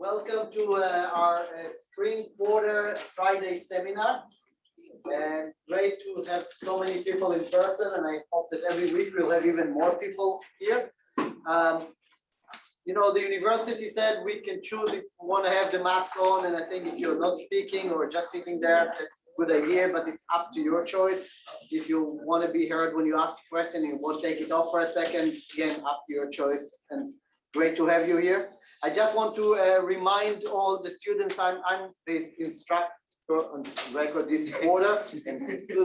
Welcome to our spring quarter Friday seminar. And great to have so many people in person, and I hope that every week we'll have even more people here. You know, the university said we can choose if we want to have the mask on, and I think if you're not speaking or just sitting there, that's a good idea, but it's up to your choice. If you want to be heard when you ask a question, you won't take it off for a second, again, up to your choice. And great to have you here. I just want to remind all the students I'm the instructor on record this quarter, and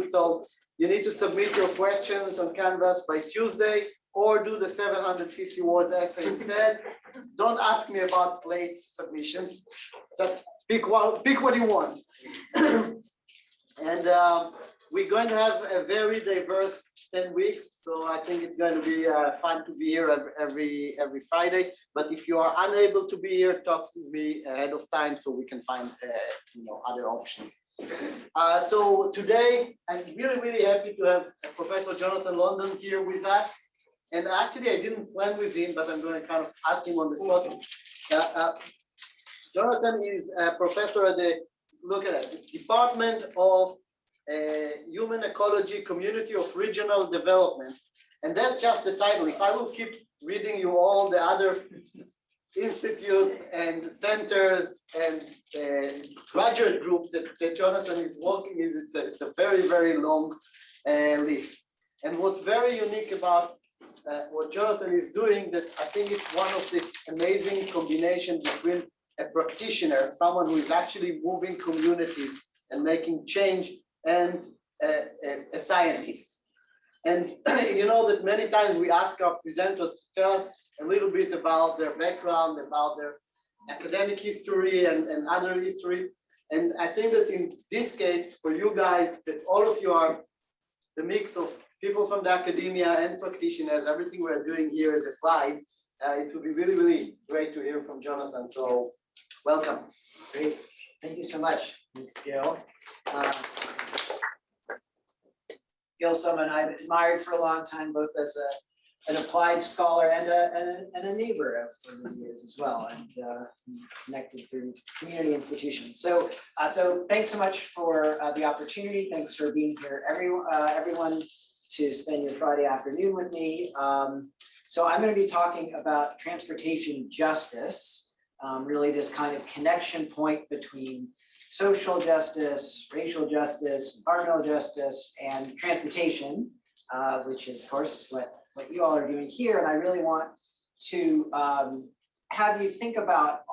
so you need to submit your questions on Canvas by Tuesday, or do the 750 words essay instead. Don't ask me about late submissions. Just pick what you want. And we're going to have a very diverse 10 weeks, so I think it's going to be fun to be here every Friday. But if you are unable to be here, talk to me ahead of time so we can find other options. So today I'm really happy to have Professor Jonathan London here with us. And actually, I didn't plan with him, but I'm going to kind of ask him on the spot. Jonathan is a professor at the Department of Human Ecology, Community of Regional Development. And that's just the title. If I will keep reading you all the other institutes and centers and graduate groups that Jonathan is working with, it's a very long list. And what's very unique about what Jonathan is doing, that I think it's one of this amazing combination between a practitioner, someone who is actually moving communities and making change, and a scientist. And you know that many times we ask our presenters to tell us a little bit about their background, about their academic history and other history. And I think that in this case, for you guys, that all of you are the mix of people from the academia and practitioners. Everything we're doing here is applied. It would be really great to hear from Jonathan. So welcome. Great. Thank you so much, Ms. Gill. Gil, someone I've admired for a long time, both as an applied scholar and a neighbor over the years as well, and connected through community institutions. So thanks so much for the opportunity. Thanks for being here, everyone, to spend your Friday afternoon with me. So I'm going to be talking about transportation justice, really this kind of connection point between social justice, racial justice, environmental justice, and transportation, which is, of course, what you all are doing here. And I really want to have you think about,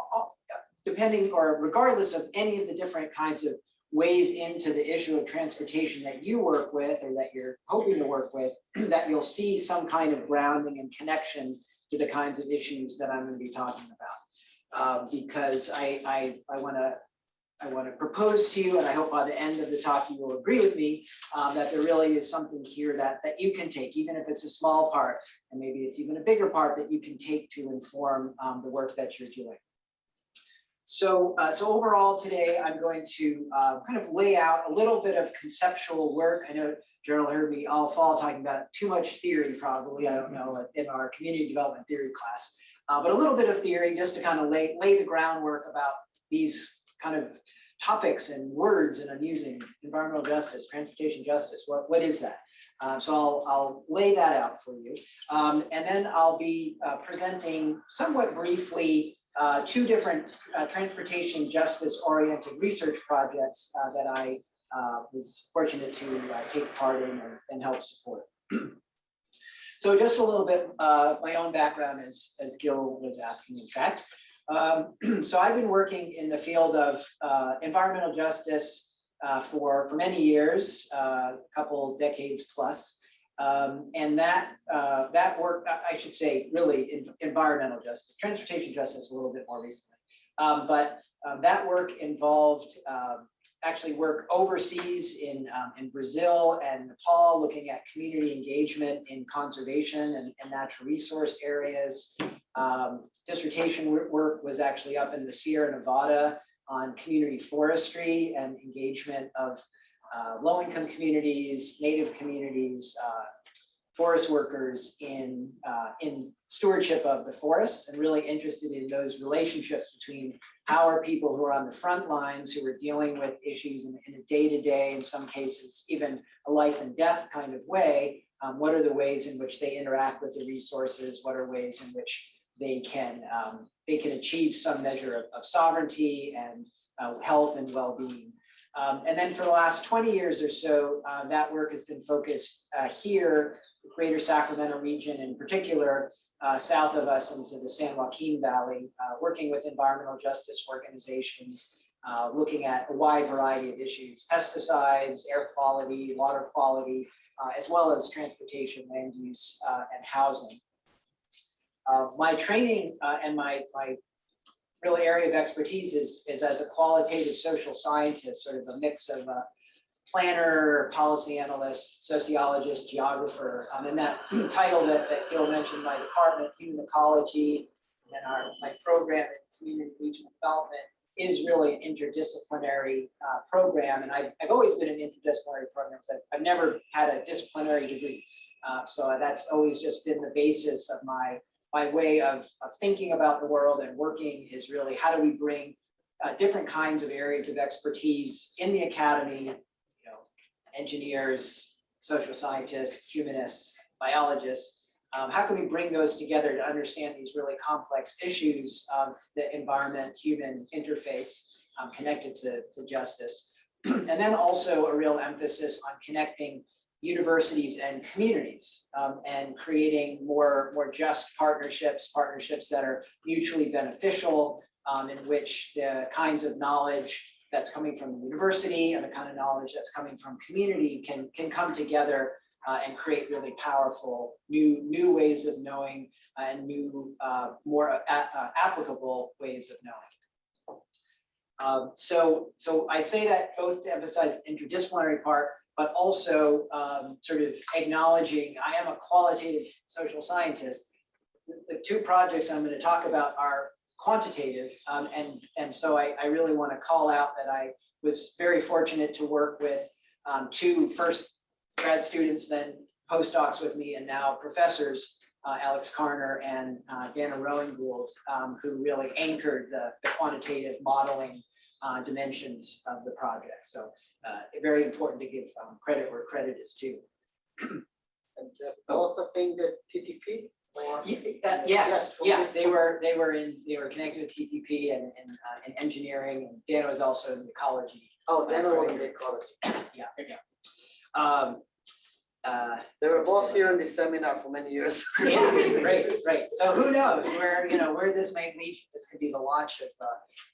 depending or regardless of any of the different kinds of ways into the issue of transportation that you work with or that you're hoping to work with, that you'll see some kind of grounding and connection to the kinds of issues that I'm going to be talking about. Because I want to propose to you, and I hope by the end of the talk you will agree with me, that there really is something here that you can take, even if it's a small part, and maybe it's even a bigger part that you can take to inform the work that you're doing. So overall today, I'm going to kind of lay out a little bit of conceptual work. I know Gerald heard me all fall talking about too much theory, probably, I don't know, in our community development theory class, but a little bit of theory just to kind of lay the groundwork about these kind of topics and words, and I'm using environmental justice, transportation justice. What is that? So I'll lay that out for you. And then I'll be presenting somewhat briefly two different transportation justice oriented research projects that I was fortunate to take part in and help support. So just a little bit of my own background, as Gil was asking, in fact. So I've been working in the field of environmental justice for many years, a couple decades plus. And that work, I should say, really environmental justice, transportation justice a little bit more recently. But that work involved actually work overseas in Brazil and Nepal, looking at community engagement in conservation and natural resource areas. Dissertation work was actually up in the Sierra Nevada on community forestry and engagement of low-income communities, native communities, forest workers in stewardship of the forests, and really interested in those relationships between how are people who are on the front lines, who are dealing with issues in a day-to-day, in some cases, even a life and death kind of way. What are the ways in which they interact with the resources? What are ways in which they can achieve some measure of sovereignty and health and well-being? And then for the last 20 years or so, that work has been focused here, the greater Sacramento region in particular, south of us into the San Joaquin Valley, working with environmental justice organizations, looking at a wide variety of issues: pesticides, air quality, water quality, as well as transportation, land use, and housing. My training and my real area of expertise is as a qualitative social scientist, sort of a mix of planner, policy analyst, sociologist, geographer. And that title that Gil mentioned, my department, human ecology, and my program in community regional development is really an interdisciplinary program. And I've always been in interdisciplinary programs. I've never had a disciplinary degree. So that's always just been the basis of my way of thinking about the world and working, is really how do we bring different kinds of areas of expertise in the academy, engineers, social scientists, humanists, biologists. How can we bring those together to understand these really complex issues of the environment-human interface connected to justice? And then also a real emphasis on connecting universities and communities, and creating more just partnerships that are mutually beneficial, in which the kinds of knowledge that's coming from the university and the kind of knowledge that's coming from community can come together and create really powerful new ways of knowing and new, more applicable ways of knowing. So I say that both to emphasize the interdisciplinary part, but also sort of acknowledging I am a qualitative social scientist. The two projects I'm going to talk about are quantitative, and so I really want to call out that I was very fortunate to work with two first grad students, then postdocs with me, and now professors, Alex Karner and Dana Rowan-Gould, who really anchored the quantitative modeling dimensions of the project. So very important to give credit where credit is due. And both a thing that TTP? Yes, they were connected with TTP and engineering, and Dana was also in ecology. Oh, Dana was in the ecology. Yeah. They were both here in this seminar for many years. Yeah, great. So who knows where this may lead? This could be the launch of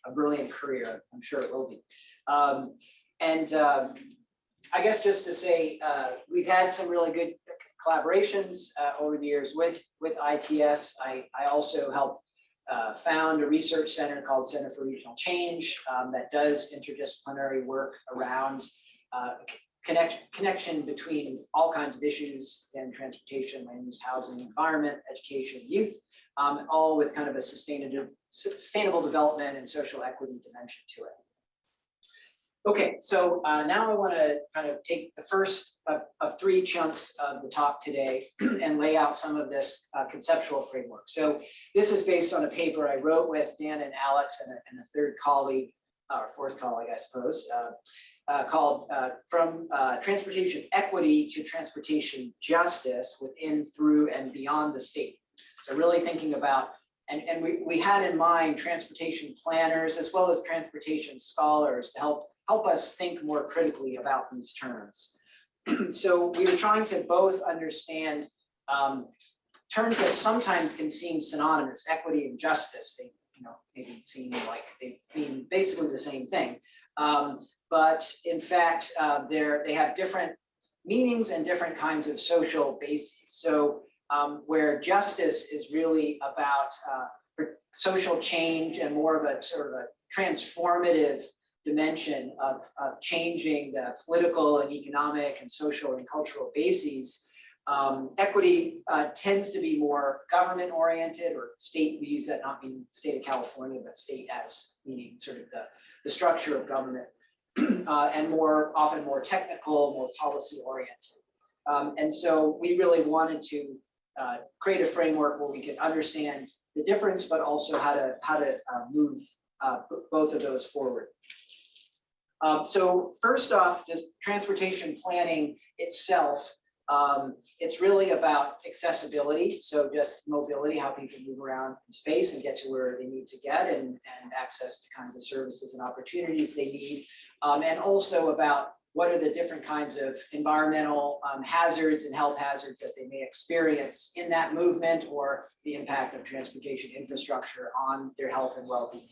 a brilliant career. I'm sure it will be. I guess just to say, we've had some really good collaborations over the years with ITS. I also helped found a research center called Center for Regional Change that does interdisciplinary work around connection between all kinds of issues in transportation, land use, housing, environment, education, youth, all with kind of a sustainable development and social equity dimension to it. Okay, so now I want to kind of take the first of three chunks of the talk today and lay out some of this conceptual framework. So this is based on a paper I wrote with Dan and Alex and a third colleague, or fourth colleague, I suppose, called From Transportation Equity to Transportation Justice Within, Through, and Beyond the State. So really thinking about, and we had in mind transportation planners as well as transportation scholars to help us think more critically about these terms. So we were trying to both understand terms that sometimes can seem synonymous, equity and justice. They maybe seem like they mean basically the same thing. But in fact, they have different meanings and different kinds of social bases. So where justice is really about social change and more of a sort of a transformative dimension of changing the political and economic and social and cultural bases. Equity tends to be more government oriented, or state, we use that not meaning the state of California, but state as meaning sort of the structure of government, and often more technical, more policy oriented. And so we really wanted to create a framework where we could understand the difference, but also how to move both of those forward. So first off, just transportation planning itself, it's really about accessibility. So just mobility, how people move around in space and get to where they need to get and access the kinds of services and opportunities they need. And also about what are the different kinds of environmental hazards and health hazards that they may experience in that movement, or the impact of transportation infrastructure on their health and well-being.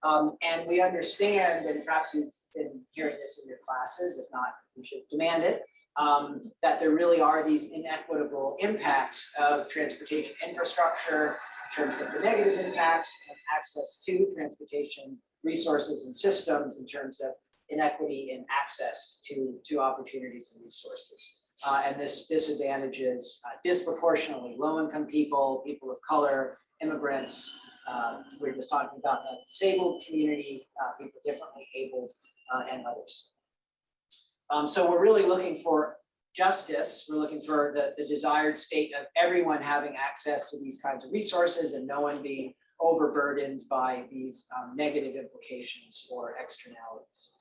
And we understand, and perhaps you've been hearing this in your classes, if not, you should demand it, that there really are these inequitable impacts of transportation infrastructure in terms of the negative impacts and access to transportation resources and systems in terms of inequity in access to opportunities and resources. And this disadvantages disproportionately low-income people, people of color, immigrants. We were just talking about the disabled community, people differently abled, and others. So we're really looking for justice. We're looking for the desired state of everyone having access to these kinds of resources and no one being overburdened by these negative implications or externalities.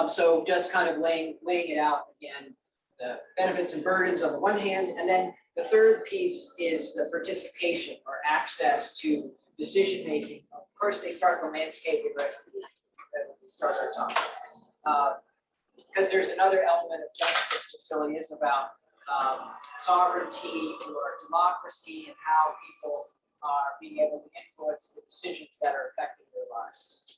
So just kind of laying it out again, the benefits and burdens on the one hand, and then the third piece is the participation or access to decision making. Of course, they start the landscaping right when we start our talk, because there's another element of justice which really is about sovereignty or democracy and how people are being able to influence the decisions that are affecting their lives.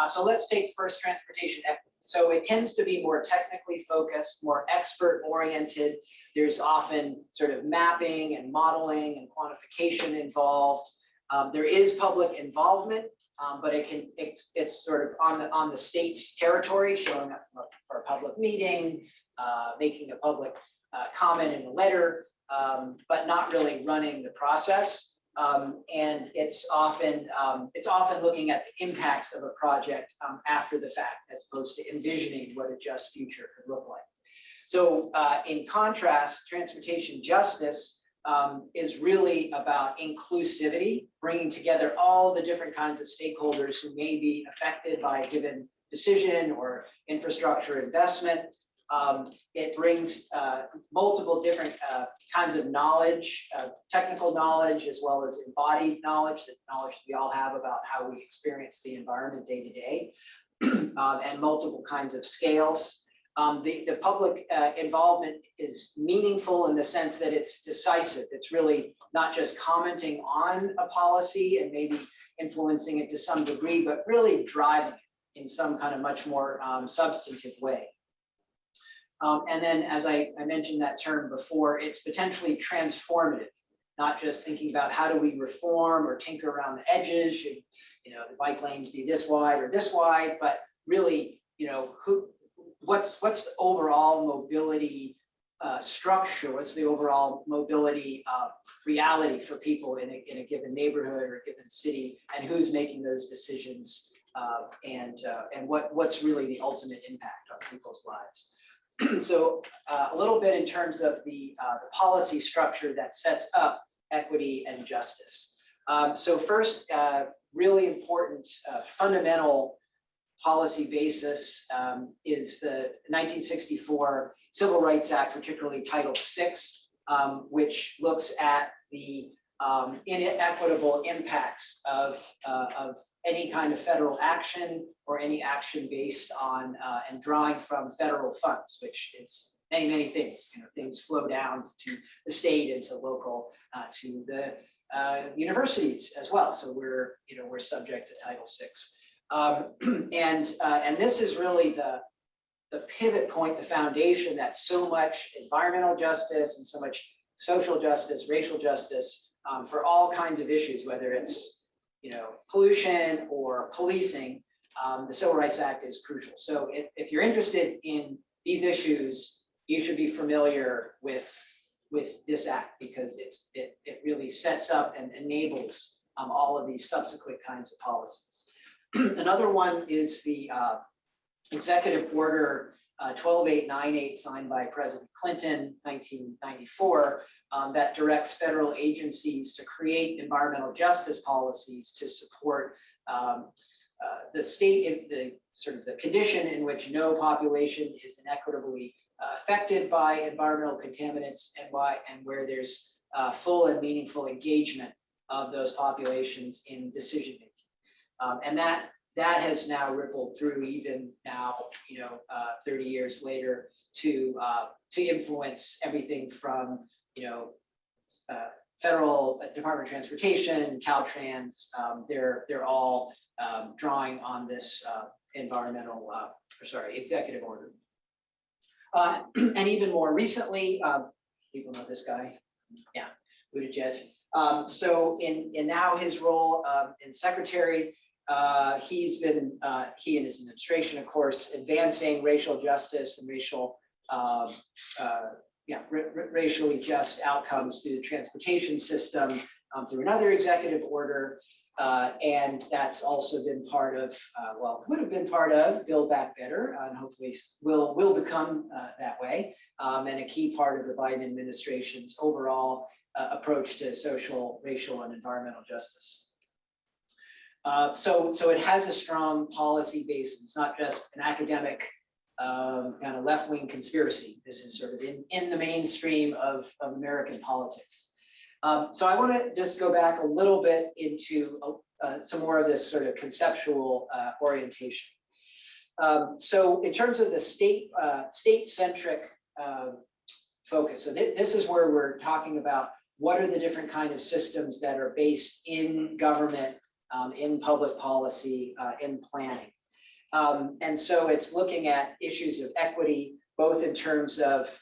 So let's take first transportation equity. So it tends to be more technically focused, more expert oriented. There's often sort of mapping and modeling and quantification involved. There is public involvement, but it's sort of on the state's territory, showing up for a public meeting, making a public comment in a letter, but not really running the process. And it's often looking at the impacts of a project after the fact, as opposed to envisioning what a just future could look like. So in contrast, transportation justice is really about inclusivity, bringing together all the different kinds of stakeholders who may be affected by a given decision or infrastructure investment. It brings multiple different kinds of knowledge, technical knowledge, as well as embodied knowledge, the knowledge we all have about how we experience the environment day to day, and multiple kinds of scales. The public involvement is meaningful in the sense that it's decisive. It's really not just commenting on a policy and maybe influencing it to some degree, but really driving it in some kind of much more substantive way. And then, as I mentioned that term before, it's potentially transformative, not just thinking about how do we reform or tinker around the edges, should, the bike lanes be this wide or this wide, but really, what's the overall mobility structure? What's the overall mobility reality for people in a given neighborhood or a given city, and who's making those decisions, and what's really the ultimate impact on people's lives? So a little bit in terms of the policy structure that sets up equity and justice. So first, really important fundamental policy basis is the 1964 Civil Rights Act, particularly Title VI, which looks at the inequitable impacts of any kind of federal action or any action based on and drawing from federal funds, which is many things. Things flow down to the state and to local, to the universities as well. So we're subject to Title VI, and this is really the pivot point, the foundation that so much environmental justice and so much social justice, racial justice, for all kinds of issues, whether it's pollution or policing, the Civil Rights Act is crucial. So if you're interested in these issues, you should be familiar with this act, because it really sets up and enables all of these subsequent kinds of policies. Another one is the Executive Order 12898 signed by President Clinton, 1994, that directs federal agencies to create environmental justice policies to support the state, the sort of the condition in which no population is inequitably affected by environmental contaminants, and where there's full and meaningful engagement of those populations in decision making. And that has now rippled through even now, 30 years later, to influence everything from federal Department of Transportation, Caltrans. They're all drawing on this executive order. And even more recently, people know this guy, yeah, Buttigieg. So in now his role in secretary, he and his administration, of course, advancing racial justice and racially just outcomes through the transportation system through another executive order. And that's also been part of, would have been part of Build Back Better, and hopefully will become that way, and a key part of the Biden administration's overall approach to social, racial, and environmental justice. So it has a strong policy base. It's not just an academic kind of left-wing conspiracy. This is sort of in the mainstream of American politics. So I want to just go back a little bit into some more of this sort of conceptual orientation. So in terms of the state-centric focus, so this is where we're talking about what are the different kind of systems that are based in government, in public policy, in planning. And so it's looking at issues of equity, both in terms of,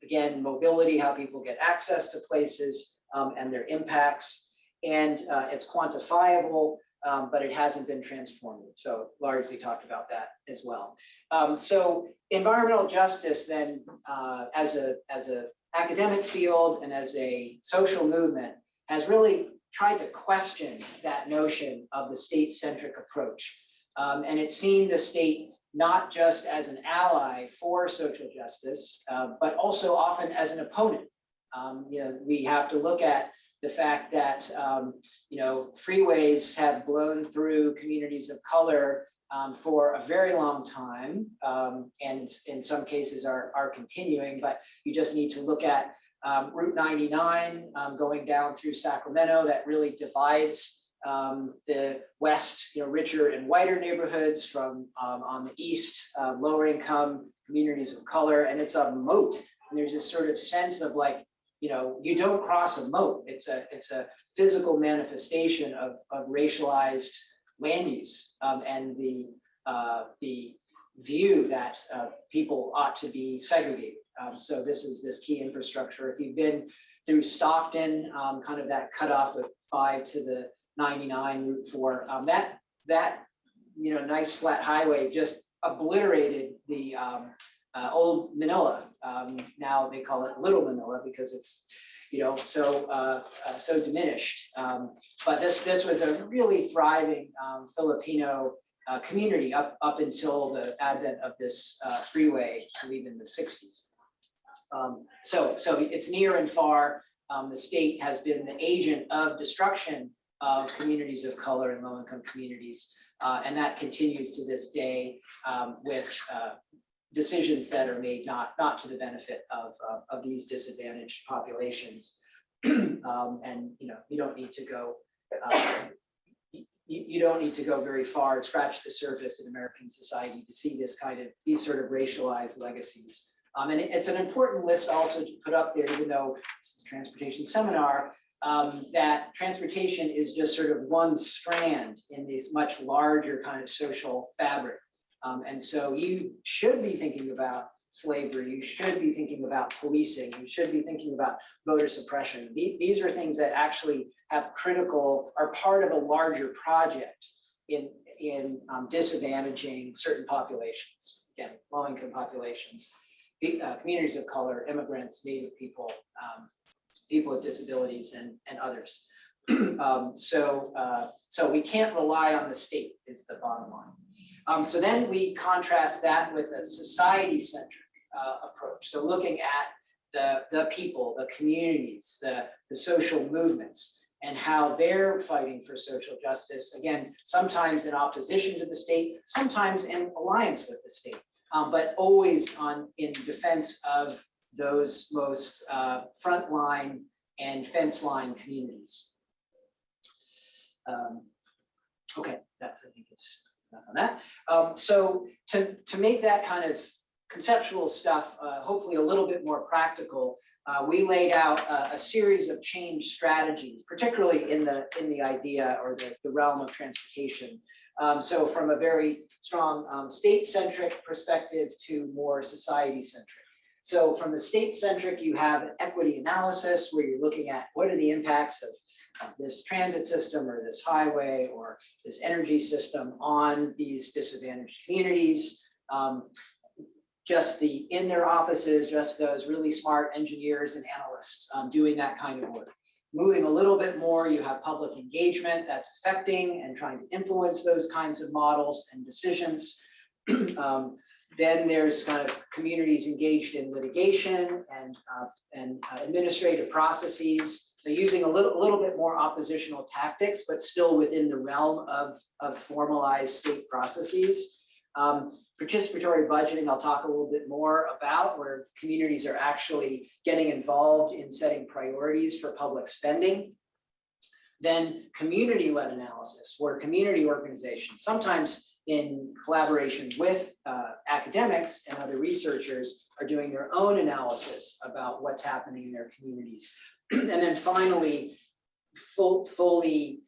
again, mobility, how people get access to places, and their impacts, and it's quantifiable, but it hasn't been transformative. So largely talked about that as well. So environmental justice then, as a academic field and as a social movement, has really tried to question that notion of the state-centric approach. And it's seen the state not just as an ally for social justice, but also often as an opponent. We have to look at the fact that freeways have blown through communities of color for a very long time, and in some cases are continuing. But you just need to look at Route 99 going down through Sacramento, that really divides the west, richer and whiter neighborhoods from on the east, lower income communities of color, and it's a moat. And there's this sort of sense of like, you don't cross a moat. It's a physical manifestation of racialized land use, and the view that people ought to be segregated. So this is this key infrastructure. If you've been through Stockton, kind of that cutoff with 5 to the 99 Route 4, that nice flat highway just obliterated the old Manila. Now they call it Little Manila because it's so diminished. But this was a really thriving Filipino community up until the advent of this freeway, I believe in the 60s. So it's near and far. The state has been the agent of destruction of communities of color and low-income communities, and that continues to this day with decisions that are made not to the benefit of these disadvantaged populations. And you don't need to go you don't need to go very far and scratch the surface in American society to see these sort of racialized legacies. And it's an important list also to put up there, even though this is a transportation seminar, that transportation is just sort of one strand in this much larger kind of social fabric. And so you should be thinking about slavery, you should be thinking about policing, you should be thinking about voter suppression. These are things that actually are part of a larger project in disadvantaging certain populations, again, low-income populations, communities of color, immigrants, Native people, people with disabilities, and others. So we can't rely on the state is the bottom line. So then we contrast that with a society-centric approach. So looking at the people, the communities, the social movements, and how they're fighting for social justice. Again, sometimes in opposition to the state, sometimes in alliance with the state, but always in defense of those most frontline and fence line communities. Okay, that's, I think it's enough on that. So to make that kind of conceptual stuff, hopefully a little bit more practical, we laid out a series of change strategies, particularly in the idea or the realm of transportation. So from a very strong state-centric perspective to more society-centric. So from the state-centric, you have an equity analysis where you're looking at what are the impacts of this transit system or this highway or this energy system on these disadvantaged communities. Just in their offices, just those really smart engineers and analysts doing that kind of work. Moving a little bit more, you have public engagement that's affecting and trying to influence those kinds of models and decisions. Then there's kind of communities engaged in litigation and administrative processes. So using a little bit more oppositional tactics, but still within the realm of formalized state processes. Participatory budgeting, I'll talk a little bit more about, where communities are actually getting involved in setting priorities for public spending. Then community-led analysis, where community organizations, sometimes in collaboration with academics and other researchers, are doing their own analysis about what's happening in their communities. And then finally, fully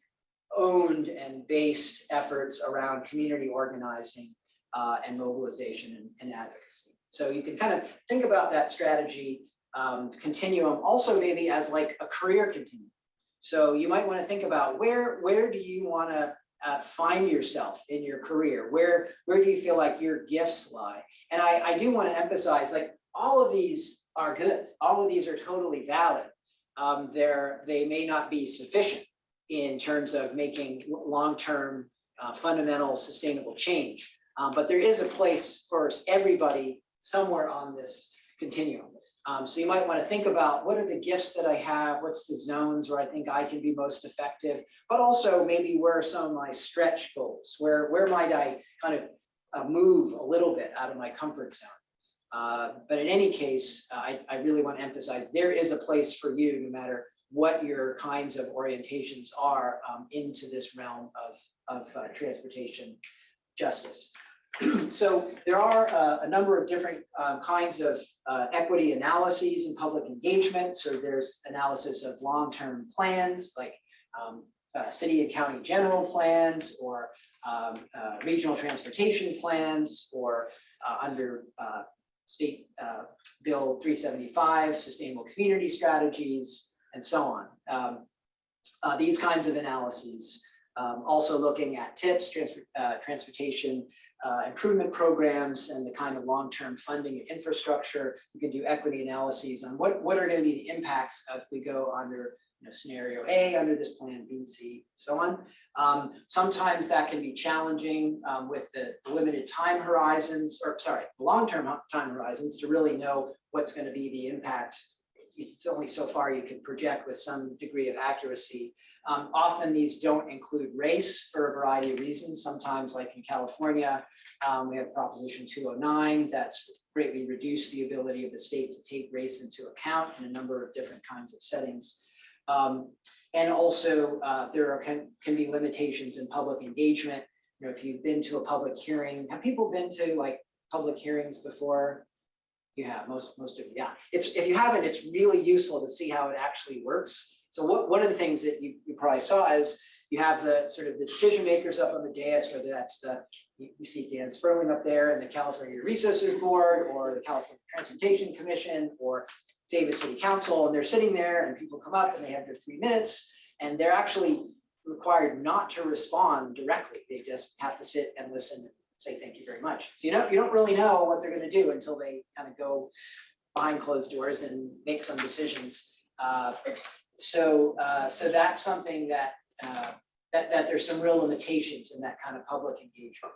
owned and based efforts around community organizing and mobilization and advocacy. So you can kind of think about that strategy continuum also maybe as like a career continuum. So you might want to think about where do you want to find yourself in your career? Where do you feel like your gifts lie? And I do want to emphasize, like, all of these are good. All of these are totally valid. They may not be sufficient in terms of making long-term fundamental sustainable change. But there is a place for everybody somewhere on this continuum. So you might want to think about what are the gifts that I have, what's the zones where I think I can be most effective, but also maybe where are some of my stretch goals, where might I kind of move a little bit out of my comfort zone. But in any case, I really want to emphasize there is a place for you, no matter what your kinds of orientations are, into this realm of transportation justice. So there are a number of different kinds of equity analyses and public engagement. So there's analysis of long-term plans, like city and county general plans, or regional transportation plans, or under State Bill 375, sustainable community strategies, and so on. These kinds of analyses. Also looking at TIPS, transportation improvement programs, and the kind of long-term funding and infrastructure. You can do equity analyses on what are going to be the impacts if we go under scenario A, under this plan, B, C, so on. Sometimes that can be challenging with the limited time horizons, or sorry, long-term time horizons, to really know what's going to be the impact. It's only so far you can project with some degree of accuracy. Often these don't include race for a variety of reasons. Sometimes, like in California, we have Proposition 209 that's greatly reduced the ability of the state to take race into account in a number of different kinds of settings. And also there can be limitations in public engagement. If you've been to a public hearing, have people been to like public hearings before? You have, most of you, yeah. If you haven't, it's really useful to see how it actually works. So one of the things that you probably saw is you have the sort of the decision makers up on the dais, whether that's you see Dan Sperling up there and the California Resources Board, or the California Transportation Commission, or Davis City Council, and they're sitting there and people come up and they have their 3 minutes, and they're actually required not to respond directly. They just have to sit and listen and say thank you very much. So you don't really know what they're going to do until they kind of go behind closed doors and make some decisions. So that's something that there's some real limitations in that kind of public engagement.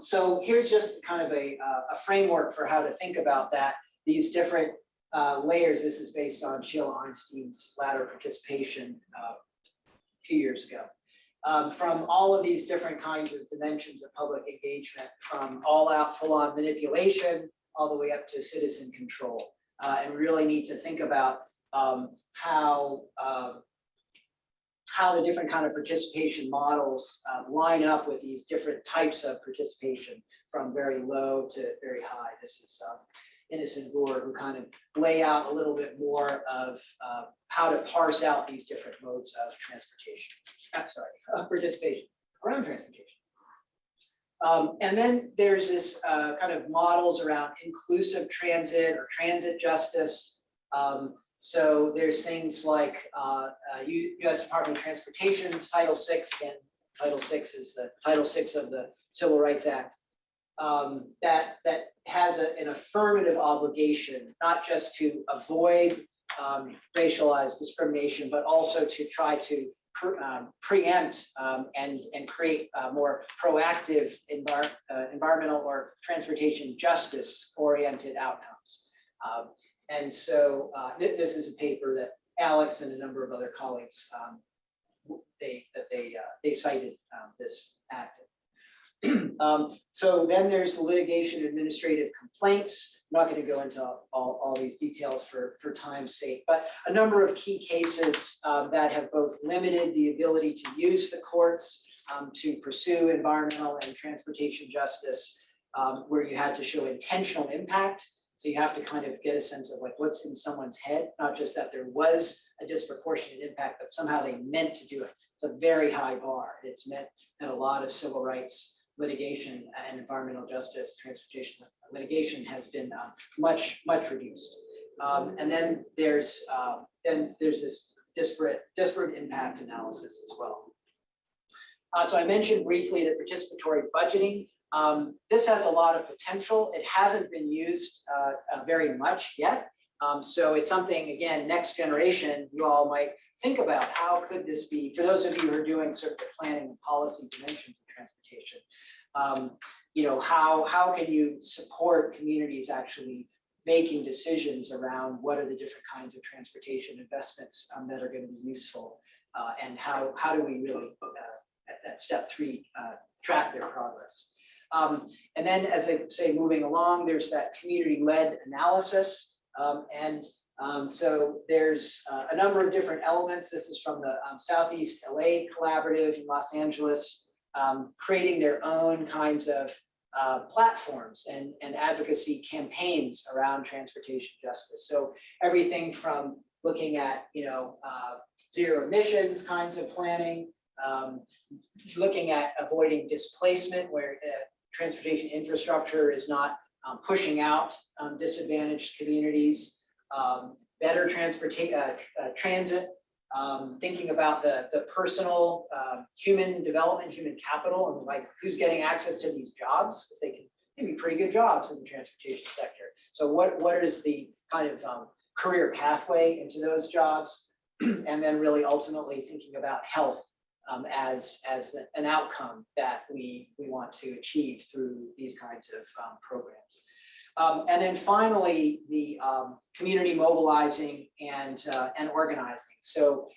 So here's just kind of a framework for how to think about that. These different layers. This is based on Sheila Einstein's ladder participation a few years ago. From all of these different kinds of dimensions of public engagement, from all out full-on manipulation all the way up to citizen control. And we really need to think about how the different kind of participation models line up with these different types of participation, from very low to very high. This is Innocent Gore, who kind of lay out a little bit more of how to parse out these different modes of transportation. Participation around transportation. And then there's this kind of models around inclusive transit or transit justice. So there's things like U.S. Department of Transportation's Title VI. Again, Title VI is the Title VI of the Civil Rights Act. That has an affirmative obligation, not just to avoid racialized discrimination, but also to try to preempt and create more proactive environmental or transportation justice oriented outcomes. And so this is a paper that Alex and a number of other colleagues they cited this act. So then there's the litigation administrative complaints. I'm not going to go into all these details for time's sake, but a number of key cases that have both limited the ability to use the courts to pursue environmental and transportation justice, where you had to show intentional impact. So you have to kind of get a sense of like what's in someone's head, not just that there was a disproportionate impact, but somehow they meant to do it. It's a very high bar. It's meant that a lot of civil rights litigation and environmental justice, transportation litigation has been much reduced. And then there's this disparate impact analysis as well. So I mentioned briefly the participatory budgeting. This has a lot of potential. It hasn't been used very much yet. So it's something, again, next generation, you all might think about how could this be, for those of you who are doing sort of the planning and policy dimensions of transportation, you know, how can you support communities actually making decisions around what are the different kinds of transportation investments that are going to be useful, and how do we really, at step 3, track their progress. And then, as I say, moving along, there's that community-led analysis. So there's a number of different elements. This is from the Southeast LA Collaborative in Los Angeles, creating their own kinds of platforms and advocacy campaigns around transportation justice. So everything from looking at, you know, zero emissions kinds of planning, looking at avoiding displacement where transportation infrastructure is not pushing out disadvantaged communities, better transit, thinking about the personal human development, human capital, and like who's getting access to these jobs, because they can be pretty good jobs in the transportation sector. So what is the kind of career pathway into those jobs? And then really ultimately thinking about health as an outcome that we want to achieve through these kinds of programs. And then finally, the community mobilizing and organizing. So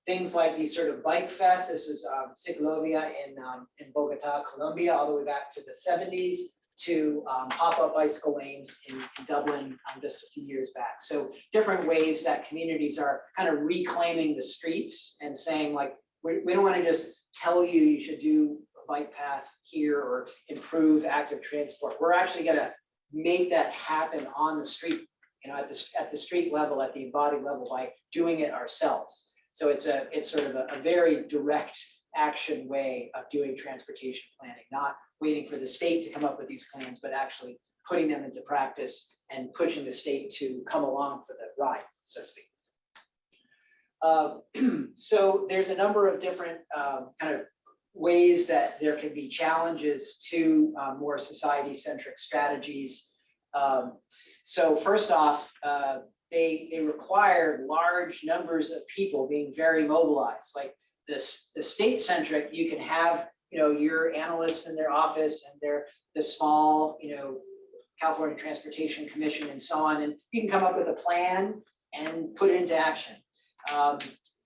things like these sort of bike fests. This was Ciclovia in Bogota, Colombia, all the way back to the 70s, to pop-up bicycle lanes in Dublin just a few years back. So different ways that communities are kind of reclaiming the streets and saying, like, we don't want to just tell you you should do a bike path here or improve active transport. We're actually going to make that happen on the street, you know, at the street level, at the embodied level, by doing it ourselves. So it's sort of a very direct action way of doing transportation planning, not waiting for the state to come up with these plans, but actually putting them into practice and pushing the state to come along for the ride, so to speak. So there's a number of different kind of ways that there can be challenges to more society-centric strategies. So first off, they require large numbers of people being very mobilized. Like the state-centric, you can have your analysts in their office and the small, California Transportation Commission and so on, and you can come up with a plan and put it into action. Of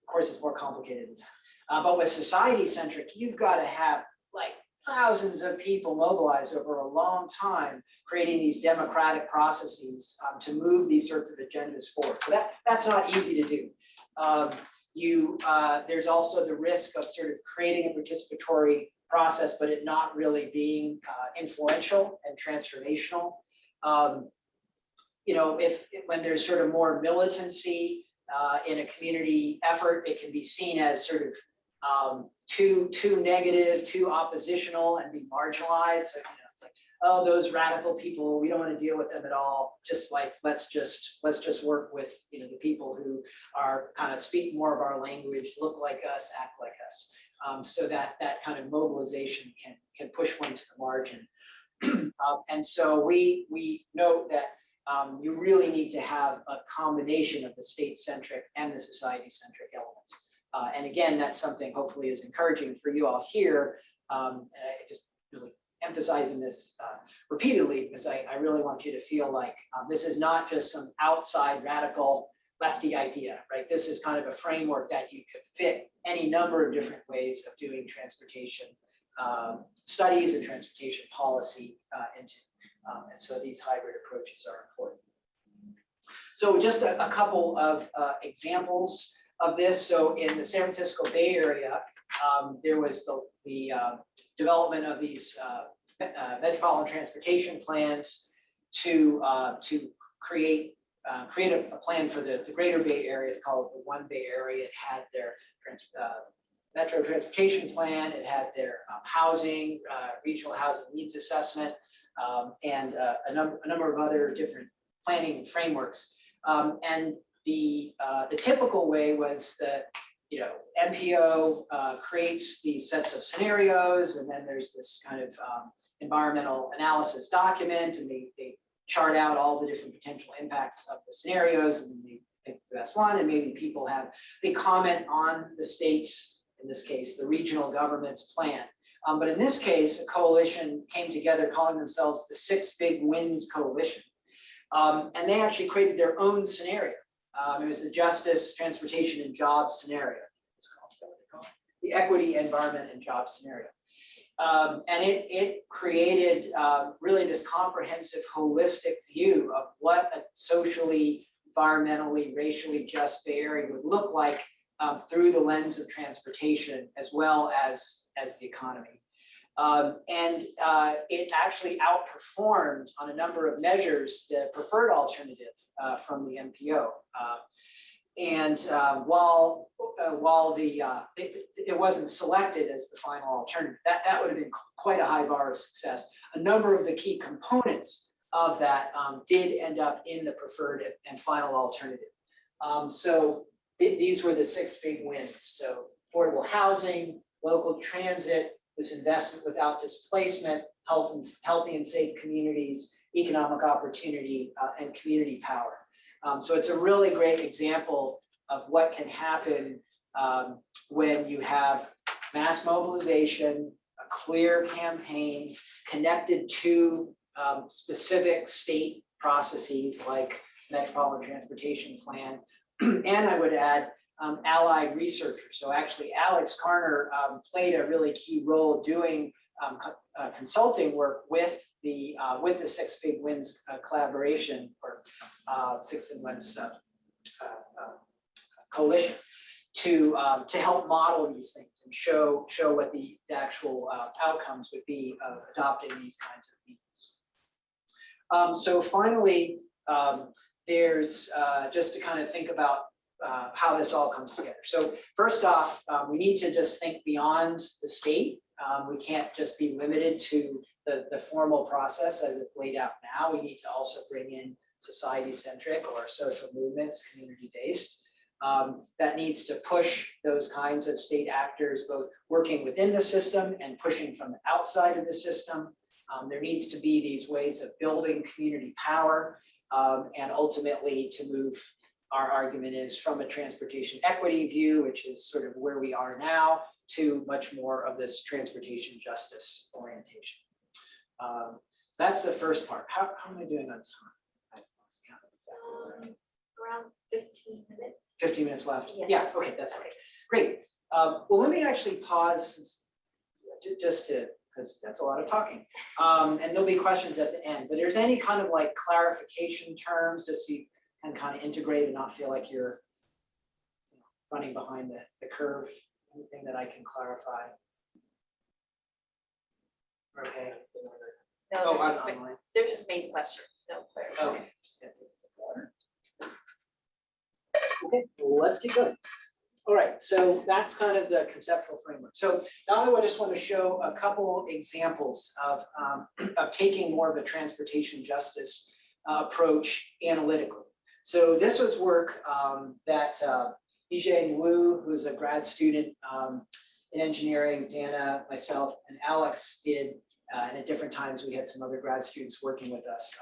course, it's more complicated than that. But with society-centric, you've got to have like thousands of people mobilized over a long time, creating these democratic processes to move these sorts of agendas forward. So that's not easy to do. There's also the risk of sort of creating a participatory process, but it not really being influential and transformational. When there's sort of more militancy in a community effort, it can be seen as sort of too negative, too oppositional, and be marginalized. So, it's like, oh, those radical people, we don't want to deal with them at all. Just like let's just work with the people who are kind of speak more of our language, look like us, act like us. So that kind of mobilization can push one to the margin. And so we note that you really need to have a combination of the state-centric and the society-centric elements. And again, that's something hopefully is encouraging for you all here. And I just really emphasizing this repeatedly, because I really want you to feel like this is not just some outside radical lefty idea, right? This is kind of a framework that you could fit any number of different ways of doing transportation studies and transportation policy into. And so these hybrid approaches are important. So just a couple of examples of this. So in the San Francisco Bay Area, there was the development of these metropolitan transportation plans to create a plan for the greater Bay Area. They call it the One Bay Area. It had their metro transportation plan. It had their housing, regional housing needs assessment, and a number of other different planning frameworks. And the typical way was that MPO creates these sets of scenarios, and then there's this kind of environmental analysis document, and they chart out all the different potential impacts of the scenarios, and then they pick the best one, and maybe they comment on the state's, in this case, the regional government's plan. But in this case, a coalition came together calling themselves the Six Big Wins Coalition. And they actually created their own scenario. It was the Justice, Transportation, and Jobs scenario. It's called the Equity, Environment, and Jobs scenario. And it created really this comprehensive, holistic view of what a socially, environmentally, racially just Bay Area would look like through the lens of transportation as well as the economy. And it actually outperformed on a number of measures the preferred alternative from the MPO. While it wasn't selected as the final alternative, that would have been quite a high bar of success. A number of the key components of that did end up in the preferred and final alternative. So these were the six big wins. So affordable housing, local transit, this investment without displacement, healthy and safe communities, economic opportunity, and community power. So it's a really great example of what can happen when you have mass mobilization, a clear campaign connected to specific state processes like Metropolitan Transportation Plan, and I would add allied researchers. So actually Alex Garner played a really key role doing consulting work with the Six Big Wins collaboration, or Six Big Wins coalition, to help model these things and show what the actual outcomes would be of adopting these kinds of needs. So finally, there's just to kind of think about how this all comes together. So first off, we need to just think beyond the state. We can't just be limited to the formal process as it's laid out now. We need to also bring in society-centric or social movements, community-based. That needs to push those kinds of state actors, both working within the system and pushing from the outside of the system. There needs to be these ways of building community power, and ultimately to move, our argument is, from a transportation equity view, which is sort of where we are now, to much more of this transportation justice orientation. So that's the first part. How am I doing on time? I lost count exactly where I am. Around 15 minutes. 15 minutes left? Yes. Yeah, okay, that's great. Great. Well, let me actually pause just to, because that's a lot of talking. And there'll be questions at the end, but there's any kind of like clarification terms, just so you can kind of integrate and not feel like you're running behind the curve, anything that I can clarify? Okay. No, Oh, I'm online. they're just main questions, no clarification. Okay. Just gonna take some water. Okay, well, let's keep going. All right, so that's kind of the conceptual framework. So now I just want to show a couple examples of taking more of a transportation justice approach analytically. So this was work that Yijie Wu, who's a grad student in engineering, Dana, myself, and Alex did. And at different times, we had some other grad students working with us,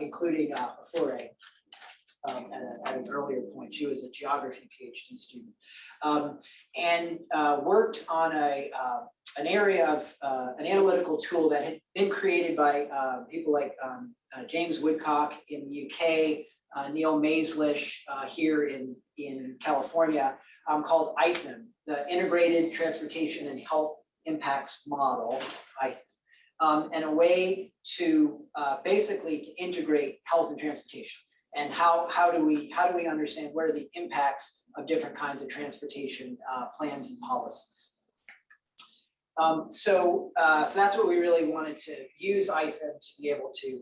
including Afore. At an earlier point, she was a geography PhD student, and worked on an area of an analytical tool that had been created by people like James Woodcock in the UK, Neil Maislish here in California, called IFM, the Integrated Transportation and Health Impacts Model, IFM, and a way to basically to integrate health and transportation. And how do we understand what are the impacts of different kinds of transportation plans and policies? So that's what we really wanted to use IFM to be able to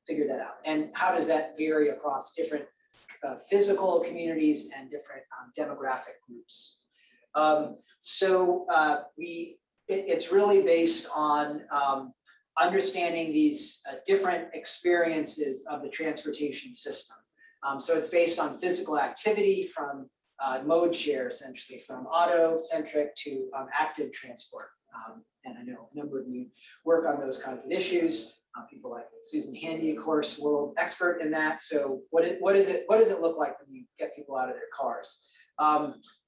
figure that out. And how does that vary across different physical communities and different demographic groups? It's really based on understanding these different experiences of the transportation system. So it's based on physical activity from mode share, essentially, from auto-centric to active transport. And I know a number of you work on those kinds of issues. People like Susan Handy, of course, world expert in that. So what does it look like when you get people out of their cars?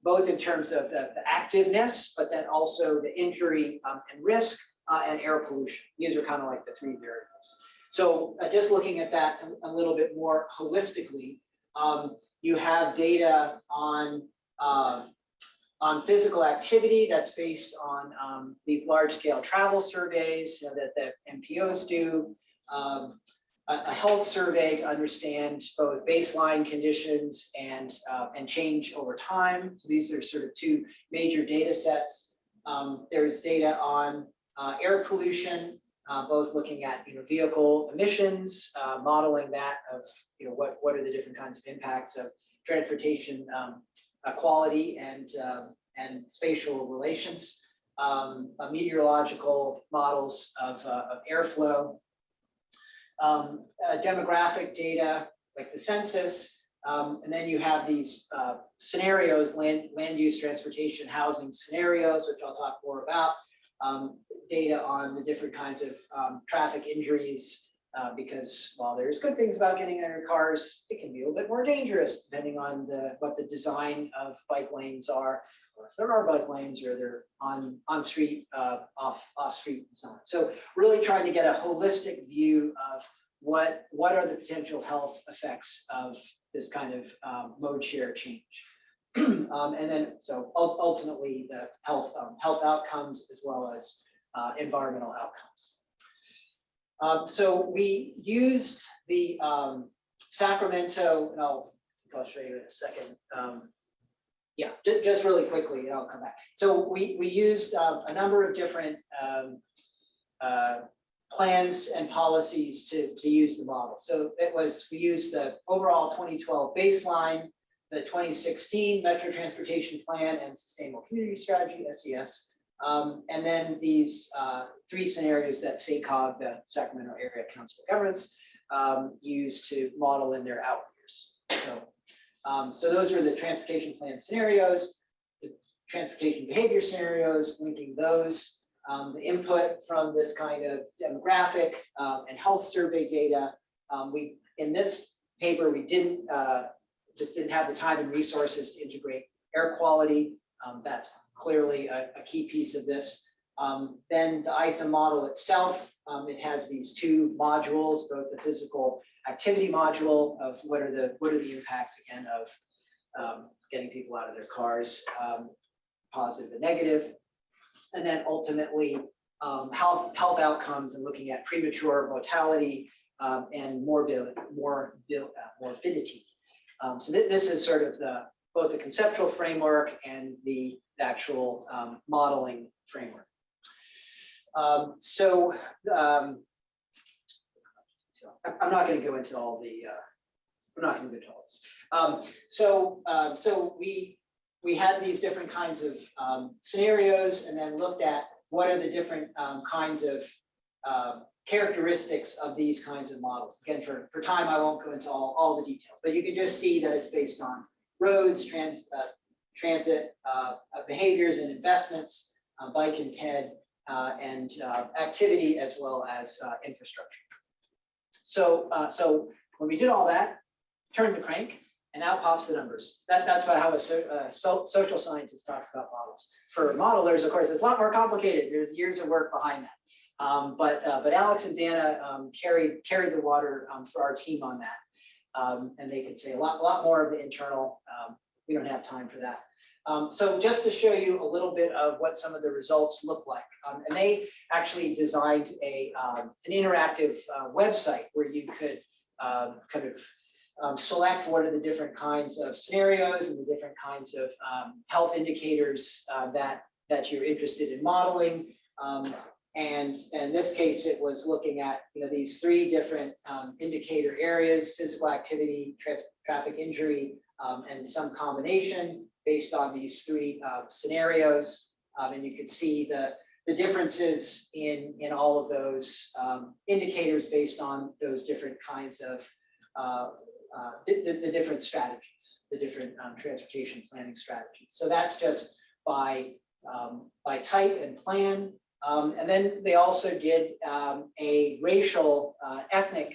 Both in terms of the activeness, but then also the injury and risk, and air pollution. These are kind of like the three variables. So just looking at that a little bit more holistically, you have data on physical activity that's based on these large-scale travel surveys that the MPOs do, a health survey to understand both baseline conditions and change over time. So these are sort of two major data sets. There's data on air pollution, both looking at vehicle emissions, modeling that of what are the different kinds of impacts of transportation quality and spatial relations, meteorological models of airflow, demographic data like the census, and then you have these scenarios, land use, transportation, housing scenarios, which I'll talk more about. Data on the different kinds of traffic injuries, because while there's good things about getting in your cars, it can be a little bit more dangerous depending on what the design of bike lanes are, or if there are bike lanes, or they're on street, off street, and so on. So really trying to get a holistic view of what are the potential health effects of this kind of mode share change. And then, so ultimately, the health outcomes as well as environmental outcomes. So we used the Sacramento, and I'll show you in a second. Yeah, just really quickly, and I'll come back. So we used a number of different plans and policies to use the model. So we used the overall 2012 baseline, the 2016 Metro Transportation Plan and Sustainable Community Strategy, SES, and then these three scenarios that SACOG, the Sacramento Area Council of Governments, used to model in their out years. So those are the transportation plan scenarios, the transportation behavior scenarios, linking those, the input from this kind of demographic and health survey data. In this paper, we just didn't have the time and resources to integrate air quality That's clearly a key piece of this. Then the IFA model itself, it has these two modules, both the physical activity module of what are the impacts again of getting people out of their cars, positive and negative, and then ultimately health outcomes and looking at premature mortality and morbidity. So this is sort of both the conceptual framework and the actual modeling framework. I'm not going to go into all the. We're not going to go into all this. So we had these different kinds of scenarios, and then looked at what are the different kinds of characteristics of these kinds of models. Again, for time, I won't go into all the details, but you can just see that it's based on roads, transit behaviors and investments, bike and ped, and activity, as well as infrastructure. So when we did all that, turned the crank, and out pops the numbers. That's about how a social scientist talks about models. For modelers, of course, it's a lot more complicated. There's years of work behind that. But Alex and Dana carried the water for our team on that. And they could say a lot more of the internal. We don't have time for that. So just to show you a little bit of what some of the results look like. And they actually designed an interactive website where you could kind of select what are the different kinds of scenarios and the different kinds of health indicators that you're interested in modeling. And in this case, it was looking at these three different indicator areas: physical activity, traffic injury, and some combination based on these three scenarios. And you could see the differences in all of those indicators based on those different kinds of the different strategies, the different transportation planning strategies. So that's just by type and plan. And then they also did a racial ethnic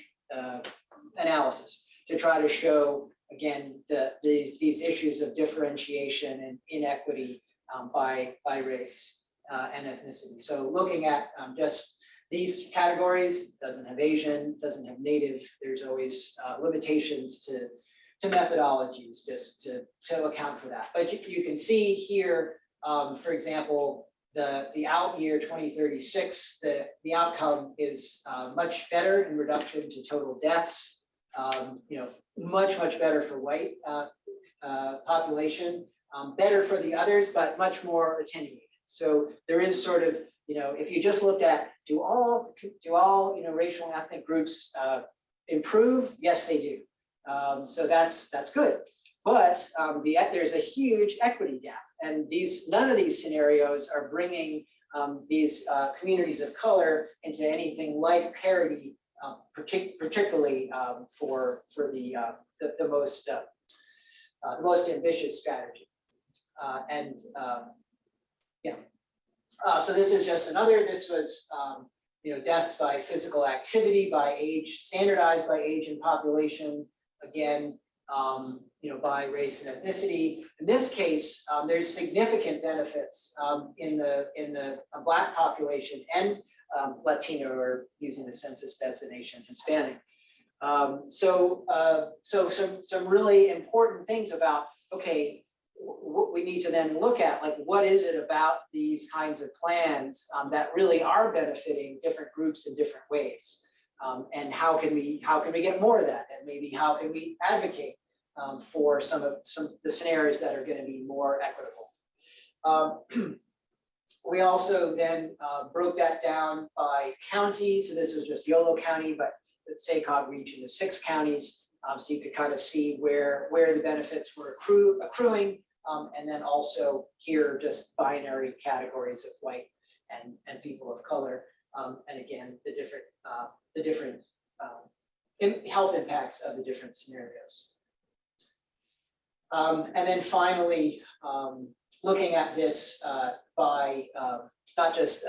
analysis to try to show, again, these issues of differentiation and inequity by race and ethnicity. So looking at just these categories, doesn't have Asian, doesn't have Native. There's always limitations to methodologies just to account for that. But you can see here, for example, the out year 2036, the outcome is much better in reduction to total deaths. Much better for white population, better for the others, but much more attenuated. So there is sort of, if you just looked at do all racial and ethnic groups improve? Yes, they do. So that's good. But there's a huge equity gap, and none of these scenarios are bringing these communities of color into anything like parity, particularly for the most ambitious strategy. So this is just another. This was deaths by physical activity, by age, standardized by age and population. Again, by race and ethnicity. In this case, there's significant benefits in the Black population and Latino, or using the census designation Hispanic. So some really important things about, okay, what we need to then look at, like, what is it about these kinds of plans that really are benefiting different groups in different ways, and how can we get more of that, and maybe how can we advocate for some of the scenarios that are going to be more equitable. We also then broke that down by county. So this was just Yolo County, but the SACOG region is 6 counties. So you could kind of see where the benefits were accruing. And then also here, just binary categories of white and people of color. And again, the different health impacts of the different scenarios. And then finally, looking at this by not just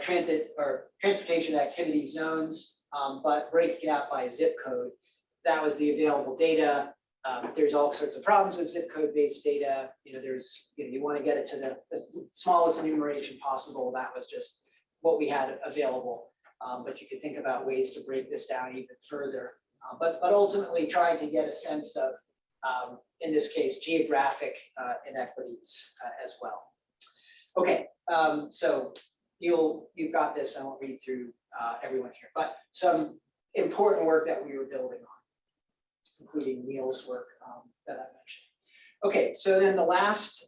transit or transportation activity zones, but breaking it out by zip code. That was the available data. There's all sorts of problems with zip code based data. You want to get it to the smallest enumeration possible. That was just what we had available. But you could think about ways to break this down even further. But ultimately trying to get a sense of, in this case, geographic inequities as well. Okay, so you've got this. I won't read through everyone here, but some important work that we were building on, including Neil's work that I mentioned. Okay, so then the last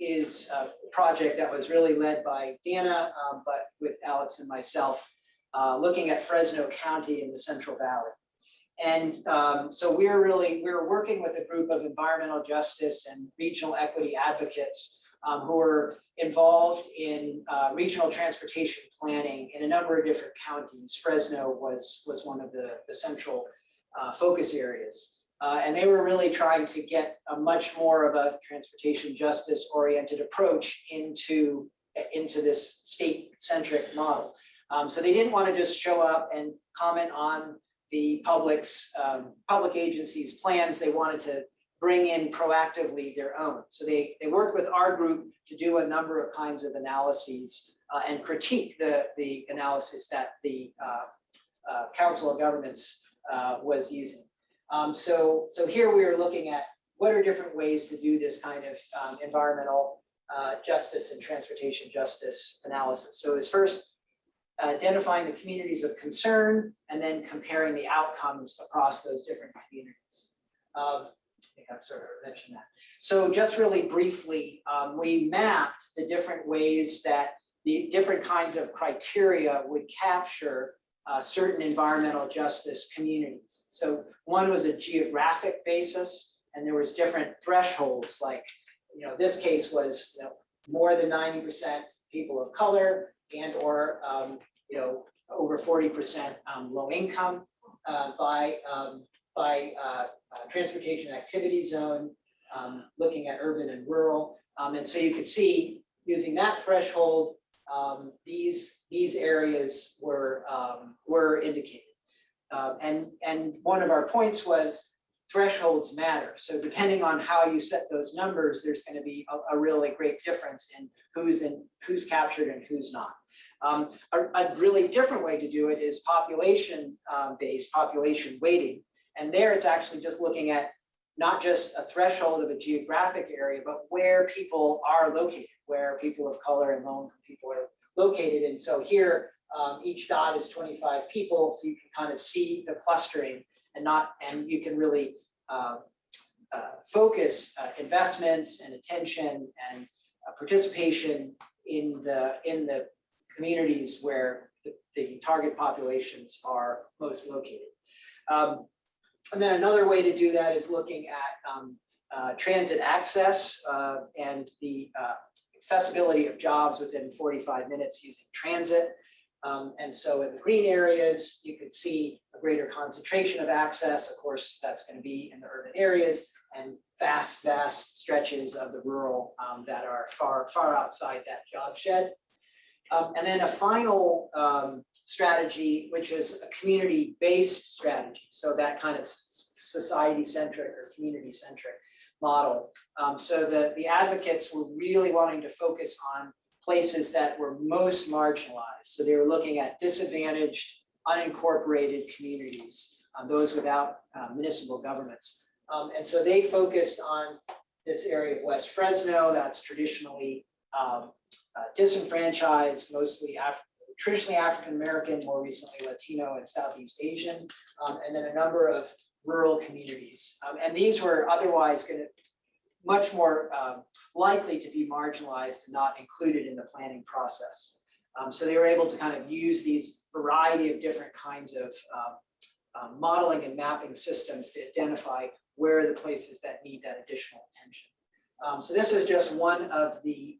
is a project that was really led by Dana, but with Alex and myself, looking at Fresno County in the Central Valley. And so we're working with a group of environmental justice and regional equity advocates who are involved in regional transportation planning in a number of different counties. Fresno was one of the central focus areas. And they were really trying to get a much more of a transportation justice oriented approach into this state-centric model. So they didn't want to just show up and comment on the public agencies' plans. They wanted to bring in proactively their own. So they worked with our group to do a number of kinds of analyses and critique the analysis that the Council of Governments was using. So here we are looking at what are different ways to do this kind of environmental justice and transportation justice analysis. So it's first identifying the communities of concern and then comparing the outcomes across those different communities. I think I've sort of mentioned that. So just really briefly, we mapped the different ways that the different kinds of criteria would capture certain environmental justice communities. So one was a geographic basis, and there was different thresholds, like, this case was more than 90% people of color and or over 40% low income by transportation activity zone, looking at urban and rural. And so you could see, using that threshold, these areas were indicated. And one of our points was thresholds matter. So depending on how you set those numbers, there's going to be a really great difference in who's captured and who's not. A really different way to do it is population-based, population weighting. And there it's actually just looking at not just a threshold of a geographic area, but where people are located, where people of color and low income people are located. And so here, each dot is 25 people, so you can kind of see the clustering and you can really focus investments and attention and participation in the communities where the target populations are most located. And then another way to do that is looking at transit access and the accessibility of jobs within 45 minutes using transit. And so in the green areas, you could see a greater concentration of access. Of course, that's going to be in the urban areas, and vast stretches of the rural that are far outside that job shed. And then a final strategy, which is a community-based strategy. So that kind of society-centric or community-centric model. So the advocates were really wanting to focus on places that were most marginalized. So they were looking at disadvantaged, unincorporated communities, those without municipal governments. And so they focused on this area of West Fresno that's traditionally disenfranchised, mostly traditionally African-American, more recently Latino and Southeast Asian, and then a number of rural communities. And these were otherwise going to much more likely to be marginalized and not included in the planning process. So they were able to kind of use these variety of different kinds of modeling and mapping systems to identify where are the places that need that additional attention. So this is just one of the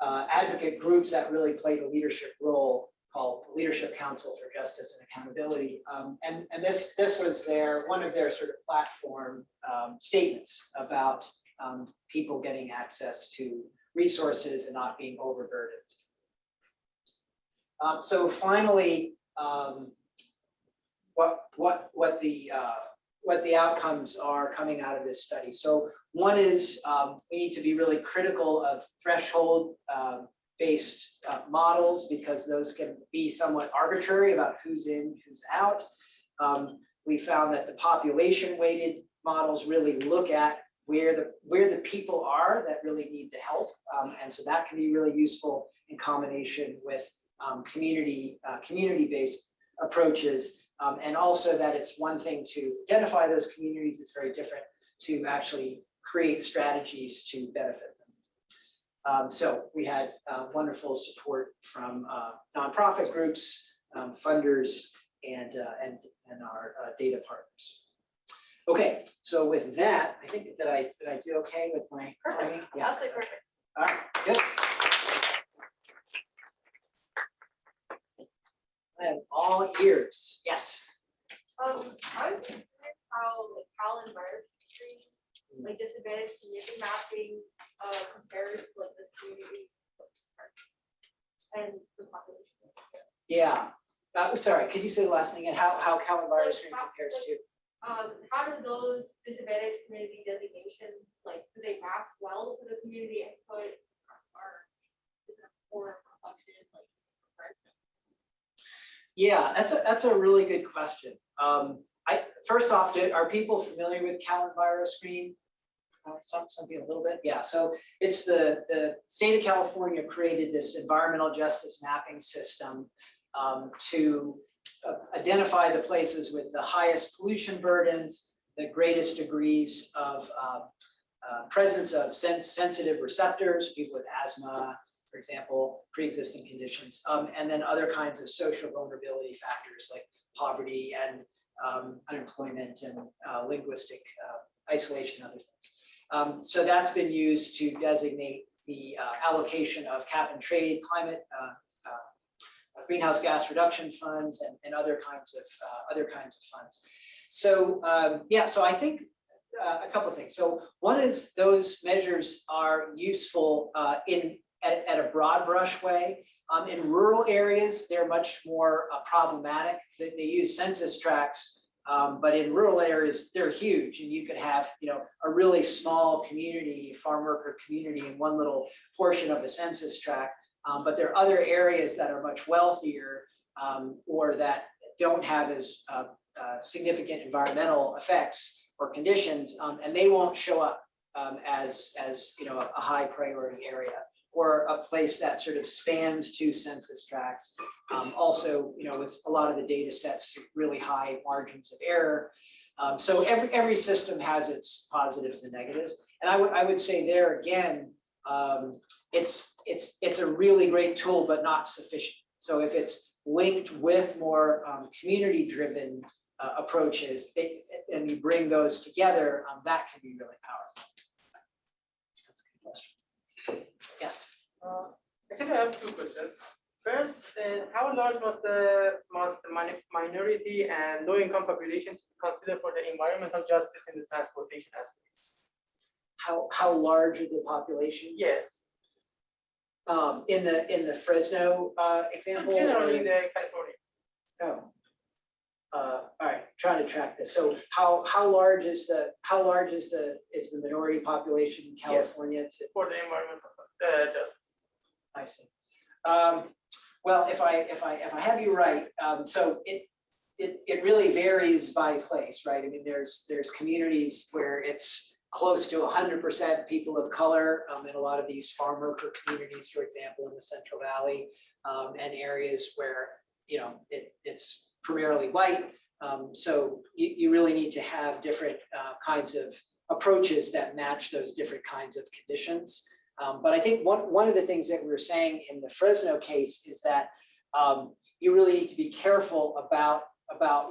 advocate groups that really played a leadership role, called Leadership Council for Justice and Accountability. And this was one of their sort of platform statements about people getting access to resources and not being overburdened. So finally, what the what the outcomes are coming out of this study. So one is we need to be really critical of threshold based models, because those can be somewhat arbitrary about who's in, who's out. We found that the population weighted models really look at where the people are that really need the help. And so that can be really useful in combination with community-based approaches. And also that it's one thing to identify those communities, it's very different to actually create strategies to benefit them. So we had wonderful support from nonprofit groups, funders, and our data partners. Okay, so with that, I think that I do okay with my timing? Perfect, Yeah. absolutely perfect. All right, good. I am all ears. Yes. I was wondering how like Callan virus tree, like disadvantaged community mapping, compares to like this community and the population. Yeah. Sorry, could you say the last thing and how Callan virus compares to? How do those disadvantaged community designations, like, do they map well to the community input, or is it a poor reflection, like, comparison? Yeah, that's a really good question. First off, are people familiar with Callan virus screen? Some people a little bit. Yeah, so it's the state of California created this environmental justice mapping system to identify the places with the highest pollution burdens, the greatest degrees of presence of sensitive receptors, people with asthma, for example, pre-existing conditions, and then other kinds of social vulnerability factors like poverty and unemployment and linguistic isolation, other things. So that's been used to designate the allocation of cap and trade, climate, greenhouse gas reduction funds, and other kinds of funds. So yeah, so I think a couple of things. So one is those measures are useful at a broad brush way. In rural areas, they're much more problematic. They use census tracts, but in rural areas, they're huge, and you could have, a really small community, farm worker community in one little portion of a census tract. But there are other areas that are much wealthier or that don't have as significant environmental effects or conditions, and they won't show up as a high priority area, or a place that sort of spans two census tracts. Also, with a lot of the data sets, really high margins of error. So every system has its positives and negatives, and I would say there again, it's a really great tool, but not sufficient. So if it's linked with more community-driven approaches, and you bring those together, that can be really powerful. That's a good question. Yes. Actually, I have two questions. First, how large must the minority and low-income population consider for the environmental justice in the transportation aspects? How large is the population? Yes. In the Fresno example? Generally in the California. Oh. All right, trying to track this. So how large is the minority population in California? Yes, for the environmental justice. I see. Well, if I have you right, so it really varies by place, right? I mean, there's communities where it's close to 100% people of color in a lot of these farm worker communities, for example, in the Central Valley, and areas where it's primarily white. So you really need to have different kinds of approaches that match those different kinds of conditions. But I think one of the things that we were saying in the Fresno case is that you really need to be careful about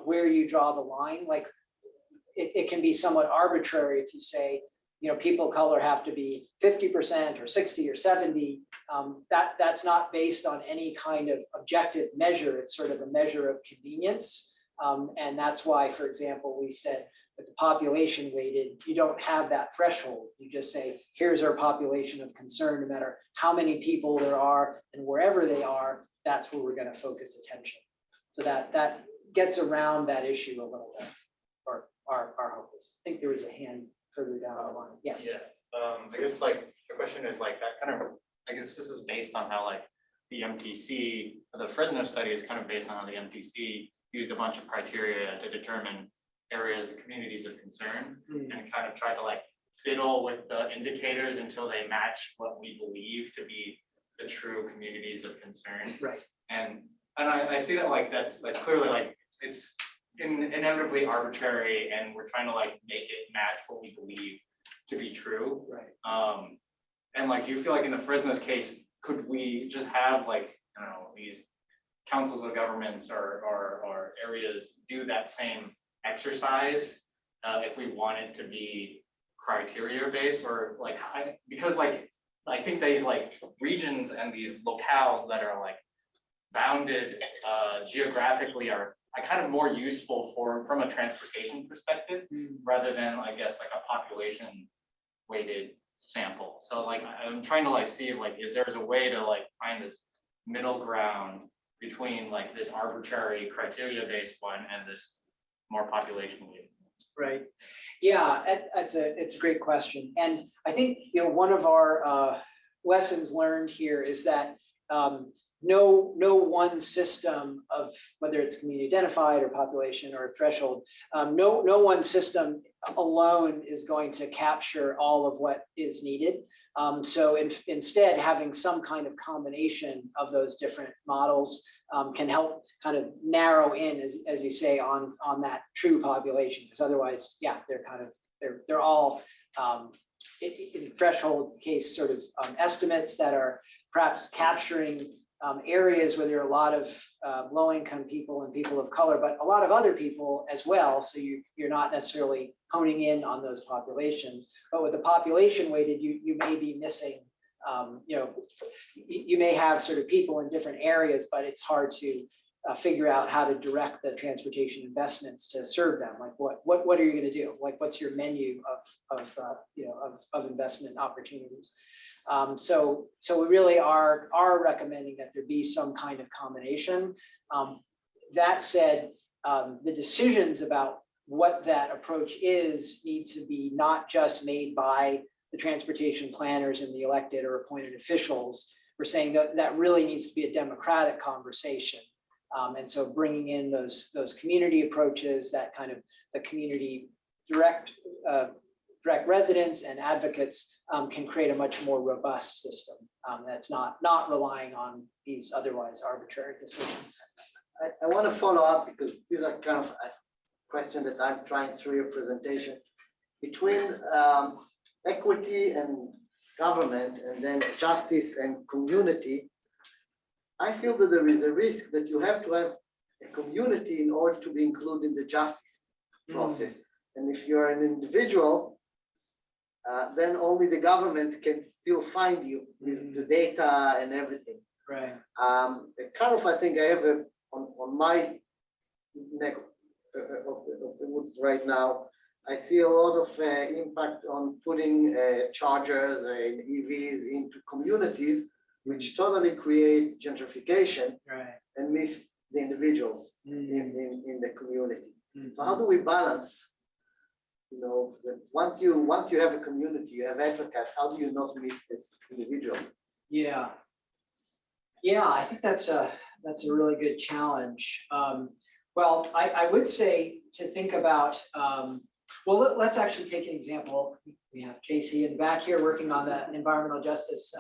where you draw the line. Like it can be somewhat arbitrary if you say, people of color have to be 50% or 60 or 70. That's not based on any kind of objective measure. It's sort of a measure of convenience. And that's why, for example, we said with the population weighted, you don't have that threshold. You just say, here's our population of concern, no matter how many people there are and wherever they are, that's where we're going to focus attention. So that gets around that issue a little bit, or neighborhoods. I think there was a hand further down the line. Yes. Yeah, I guess like the question is like that kind of, I guess this is based on how like the MTC, the Fresno study is kind of based on how the MTC used a bunch of criteria to determine areas and communities of concern and kind of try to like fiddle with the indicators until they match what we believe to be the true communities of concern. Right. And I see that like that's clearly like it's inevitably arbitrary, and we're trying to like make it match what we believe to be true. Right. And like, do you feel like in the Fresno's case, could we just have like, I don't know, these councils of governments or areas do that same exercise if we want it to be criteria based, or like, because like, I think these like regions and these locales that are like bounded geographically are kind of more useful from a transportation perspective rather than, I guess, like a population weighted sample. So like I'm trying to like see like if there's a way to like find this middle ground between like this arbitrary criteria based one and this more population weighted. Right. Yeah, it's a great question. And I think, you know, one of our lessons learned here is that no one system of, whether it's community identified or population or threshold, no one system alone is going to capture all of what is needed. So instead, having some kind of combination of those different models can help kind of narrow in, as you say, on that true population. Because otherwise, yeah, they're all in threshold case sort of estimates that are perhaps capturing areas where there are a lot of low-income people and people of color, but a lot of other people as well. So you're not necessarily honing in on those populations. But with the population weighted, you may be missing, you know, you may have sort of people in different areas, but it's hard to figure out how to direct the transportation investments to serve them. Like what are you going to do? Like what's your menu of investment opportunities? So we really are recommending that there be some kind of combination. That said, the decisions about what that approach is need to be not just made by the transportation planners and the elected or appointed officials. We're saying that really needs to be a democratic conversation. And so bringing in those community approaches, that kind of the community direct residents and advocates can create a much more robust system that's not relying on these otherwise arbitrary decisions. I want to follow up because these are kind of a question that I'm trying through your presentation between equity and government and then justice and community. I feel that there is a risk that you have to have a community in order to be included in the justice process. And if you're an individual, then only the government can still find you with the data and everything. Right. Kind of, I think I have on my neck of the woods right now, I see a lot of impact on putting chargers and EVs into communities, which totally create gentrification and miss the individuals in the community. So how do we balance? You know, that once you have a community, you have advocates, how do you not miss this individual? Yeah, I think that's a really good challenge. Well, I would say to think about, well, let's actually take an example. We have JC in the back here working on the environmental justice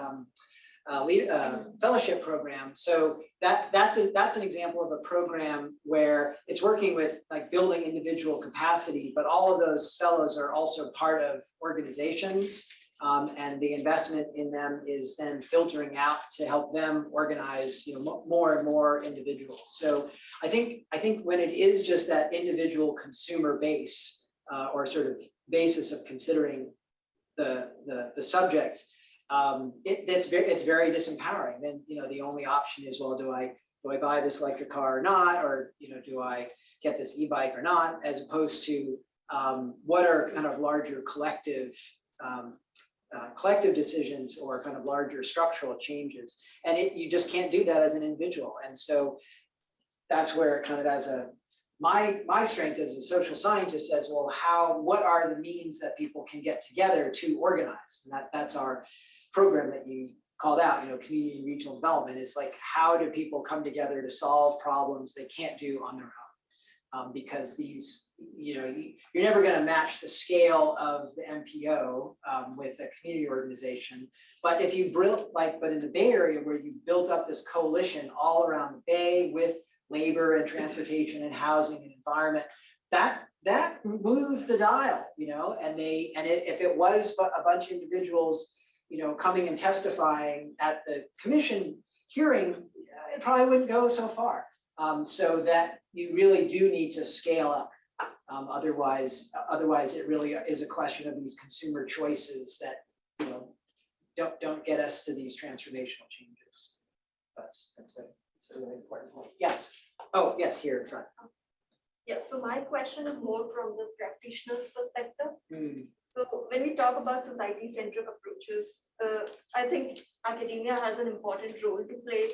fellowship program. So that's an example of a program where it's working with like building individual capacity, but all of those fellows are also part of organizations, and the investment in them is then filtering out to help them organize, you know, more and more individuals. So I think when it is just that individual consumer base or sort of basis of considering the subject, it's very disempowering. Then, you know, the only option is, well, do I buy this electric car or not, or, you know, do I get this e-bike or not, as opposed to what are kind of larger collective decisions or kind of larger structural changes. And you just can't do that as an individual. And so that's where kind of as a my strength as a social scientist says, well, what are the means that people can get together to organize? And that's our program that you called out, community and regional development. It's like, how do people come together to solve problems they can't do on their own? Because these, you're never going to match the scale of the MPO with a community organization. But if you but in the Bay Area, where you built up this coalition all around the Bay with labor and transportation and housing and environment, that moved the dial, if it was a bunch of individuals, coming and testifying at the commission hearing, it probably wouldn't go so far. So that you really do need to scale up. Otherwise it really is a question of these consumer choices that, don't get us to these transformational changes. That's a really important point. Yes. Oh, yes, here in front. Yeah, so my question is more from the practitioner's perspective. Hmm. So when we talk about society-centric approaches, I think academia has an important role to play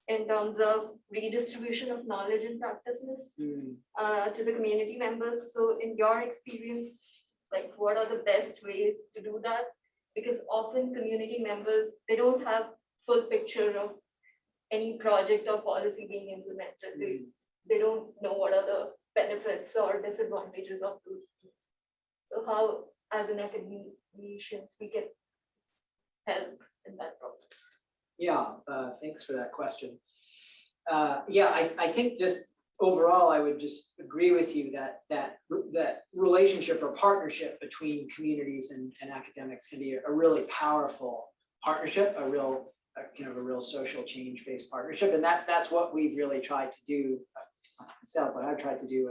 in terms of redistribution of knowledge and practices to the community members. So in your experience, like what are the best ways to do that? Because often community members, they don't have full picture of any project or policy being implemented. They don't know what are the benefits or disadvantages of those things. So how, as an academicians, we can help in that process? Yeah, thanks for that question. I think just overall, I would just agree with you that relationship or partnership between communities and academics can be a really powerful partnership, a real social change-based partnership, and that's what we've really tried to do myself. What I've tried to do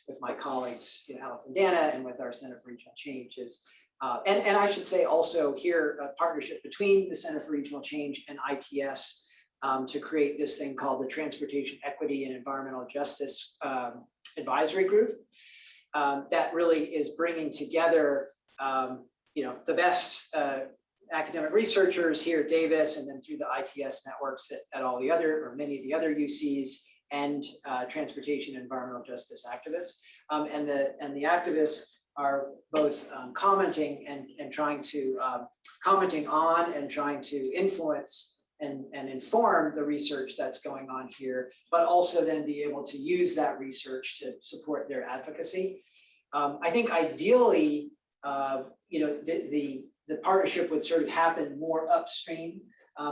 with my colleagues, Alex and Dana, and with our Center for Regional Change is, and I should say also here, a partnership between the Center for Regional Change and ITS to create this thing called the Transportation Equity and Environmental Justice Advisory Group that really is bringing together, the best academic researchers here at Davis, and then through the ITS networks at all the other, or many of the other UCs, and transportation and environmental justice activists. And the activists are both commenting and trying to, commenting on and trying to influence and inform the research that's going on here, but also then be able to use that research to support their advocacy. I think ideally, the partnership would sort of happen more upstream,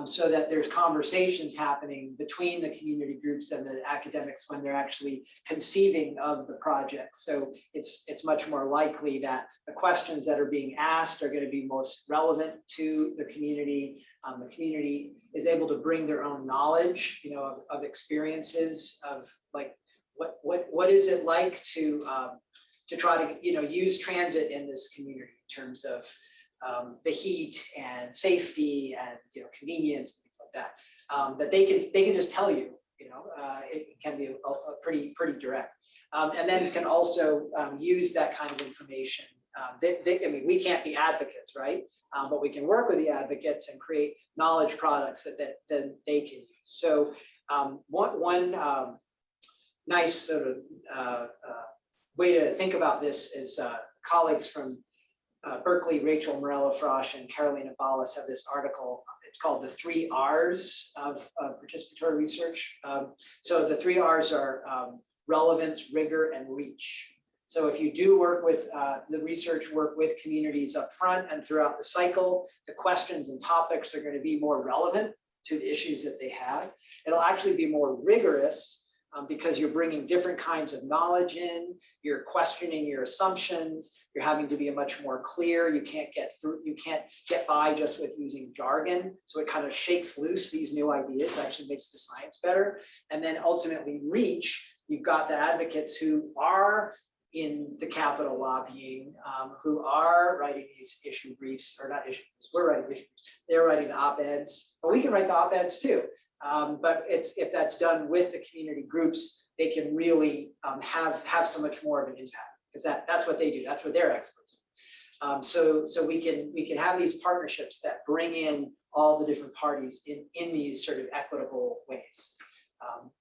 so that there's conversations happening between the community groups and the academics when they're actually conceiving of the project. So it's much more likely that the questions that are being asked are going to be most relevant to the community. The community is able to bring their own knowledge, of experiences of like what is it like to try to use transit in this community in terms of the heat and safety and convenience and things like that, that they can just tell you. It can be a pretty direct, and then you can also use that kind of information. I mean, we can't be advocates, right? But we can work with the advocates and create knowledge products that they can use. So one nice sort of way to think about this is colleagues from Berkeley, Rachel Morella-Frosch and Carolina Ballas have this article. It's called The 3 R's of Participatory Research. So the 3 R's are relevance, rigor, and reach. So if you do work with the research work with communities up front and throughout the cycle, the questions and topics are going to be more relevant to the issues that they have. It'll actually be more rigorous because you're bringing different kinds of knowledge in, you're questioning your assumptions, you're having to be much more clear. You can't get by just with using jargon. So it kind of shakes loose these new ideas, actually makes the science better. And then ultimately reach, you've got the advocates who are in the Capitol lobbying, who are writing these issue briefs, or not issue briefs, we're writing issue briefs. They're writing the op-eds, but we can write the op-eds too. But if that's done with the community groups, they can really have so much more of an impact, because that's what they do. That's what they're experts in. So we can have these partnerships that bring in all the different parties in these sort of equitable ways.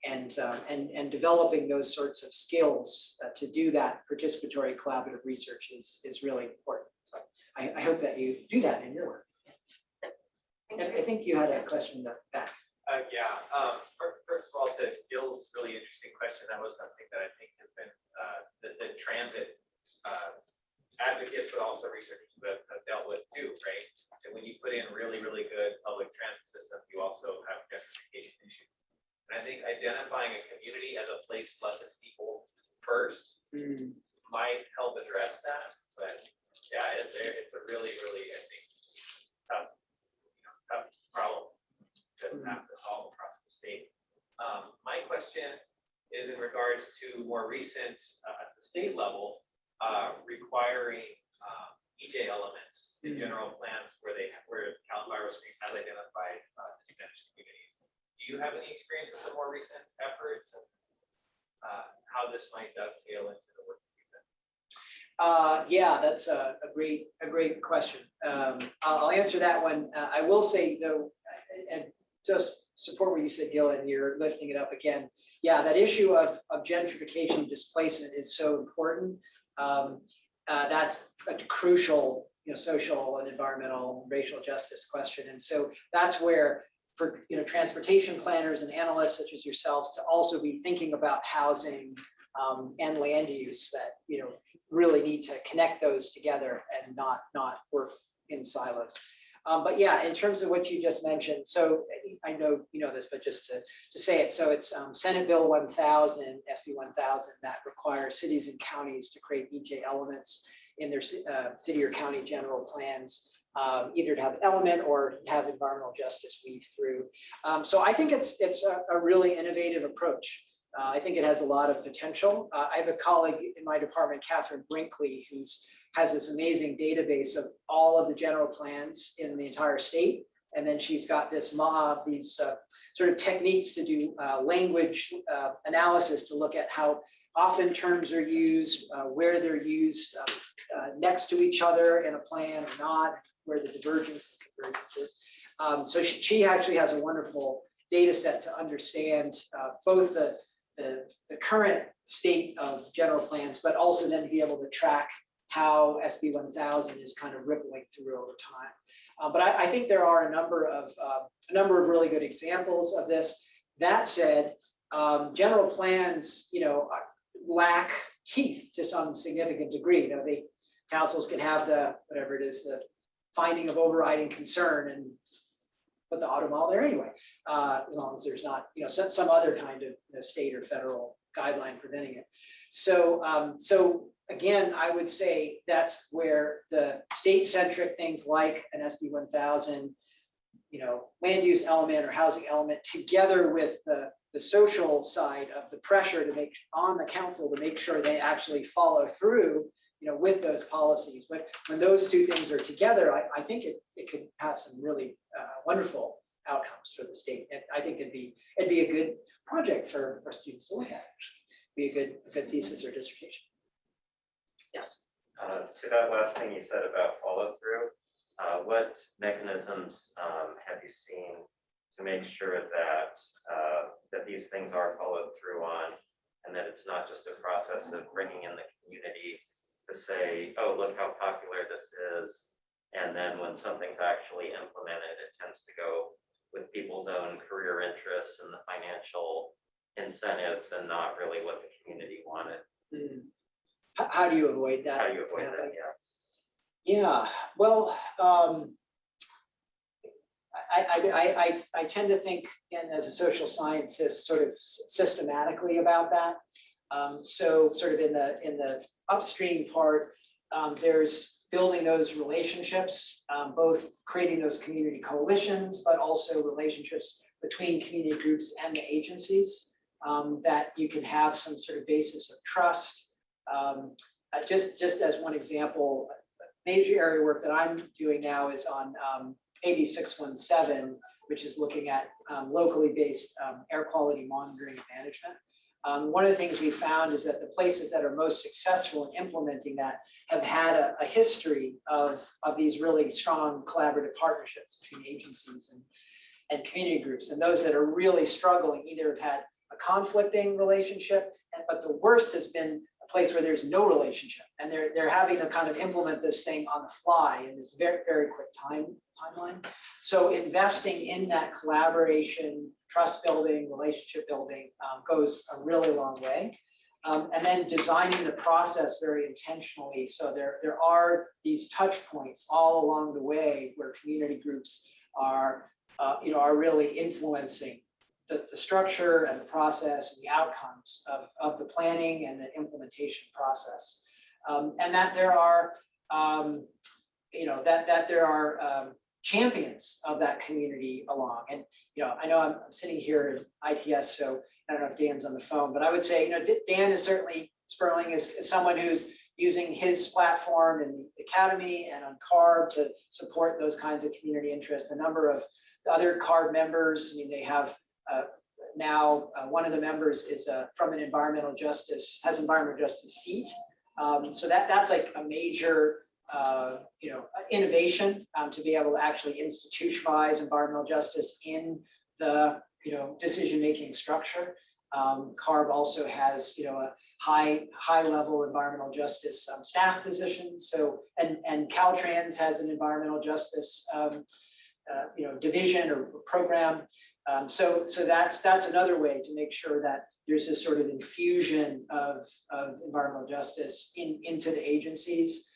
and developing those sorts of skills to do that participatory collaborative research is really important. So I hope that you do that in your work. I think you had a question about that. First of all, to Gil's really interesting question, that was something that I think has been the transit advocates, but also researchers have dealt with too, right? And when you put in really, really good public transit systems, you also have gentrification issues. And I think identifying a community as a place plus its people first might help address that. But yeah, it's a really, really, I think, tough problem to have to solve across the state. My question is in regards to more recent at the state level requiring EJ elements in general plans where Cal Enviroscreen has identified disadvantaged communities. Do you have any experience with the more recent efforts and how this might dovetail into the work that you've done? Yeah, that's a great question. I'll answer that one. I will say though, and just support what you said, Gil, and you're lifting it up again. Yeah, that issue of gentrification displacement is so important. That's a crucial, social and environmental, racial justice question, and so that's where, for transportation planners and analysts such as yourselves to also be thinking about housing and land use, that really need to connect those together and not work in silos. But yeah, in terms of what you just mentioned, so I know you know this, but just to say it, so it's Senate Bill 1000, SB 1000, that requires cities and counties to create EJ elements in their city or county general plans, either to have an element or have environmental justice weave through. So I think it's a really innovative approach. I think it has a lot of potential. I have a colleague in my department, Catherine Brinkley, has this amazing database of all of the general plans in the entire state. And then she's got these sort of techniques to do language analysis to look at how often terms are used, where they're used next to each other in a plan or not, where the divergence and convergence is. So she actually has a wonderful data set to understand both the current state of general plans, but also then be able to track how SB 1000 is kind of rippling through over time. But I think there are a number of really good examples of this. That said, general plans, lack teeth to some significant degree. The councils can have the finding of overriding concern and just put the auto model there anyway, as long as there's not, some other kind of state or federal guideline preventing it. So again, I would say that's where the state-centric things like an SB 1000, land use element or housing element, together with the social side of the pressure to make on the council to make sure they actually follow through, with those policies. But when those two things are together, I think it could have some really wonderful outcomes for the state. And I think it'd be a good project for students to look at. Actually, be a good thesis or dissertation. Yes. To that last thing you said about follow through, what mechanisms have you seen to make sure that that these things are followed through on, and that it's not just a process of bringing in the community to say, oh, look how popular this is, and then when something's actually implemented, it tends to go with people's own career interests and the financial incentives and not really what the community wanted. How do you avoid that? How do you avoid that? Yeah, well, I tend to think, and as a social scientist, sort of systematically about that. So sort of in the upstream part, there's building those relationships, both creating those community coalitions, but also relationships between community groups and the agencies, that you can have some sort of basis of trust. Just as one example, major area work that I'm doing now is on AB 617, which is looking at locally based air quality monitoring and management. One of the things we found is that the places that are most successful in implementing that have had a history of these really strong collaborative partnerships between agencies and community groups. And those that are really struggling either have had a conflicting relationship, but the worst has been a place where there's no relationship, and they're having to kind of implement this thing on the fly in this very, very quick timeline. So investing in that collaboration, trust building, relationship building goes a really long way. And then designing the process very intentionally. So there are these touch points all along the way where community groups are really influencing the structure and the process and the outcomes of the planning and the implementation process. And that there are, that there are champions of that community along. And, I know I'm sitting here in ITS, so I don't know if Dan's on the phone, but I would say, Dan is certainly, Sperling is someone who's using his platform in the academy and on CARB to support those kinds of community interests. A number of the other CARB members, they have now one of the members is from an environmental justice seat. So that's like a major innovation to be able to actually institutionalize environmental justice in the decision-making structure. CARB also has a high level environmental justice staff position. So and Caltrans has an environmental justice division or program. So that's another way to make sure that there's this sort of infusion of environmental justice into the agencies.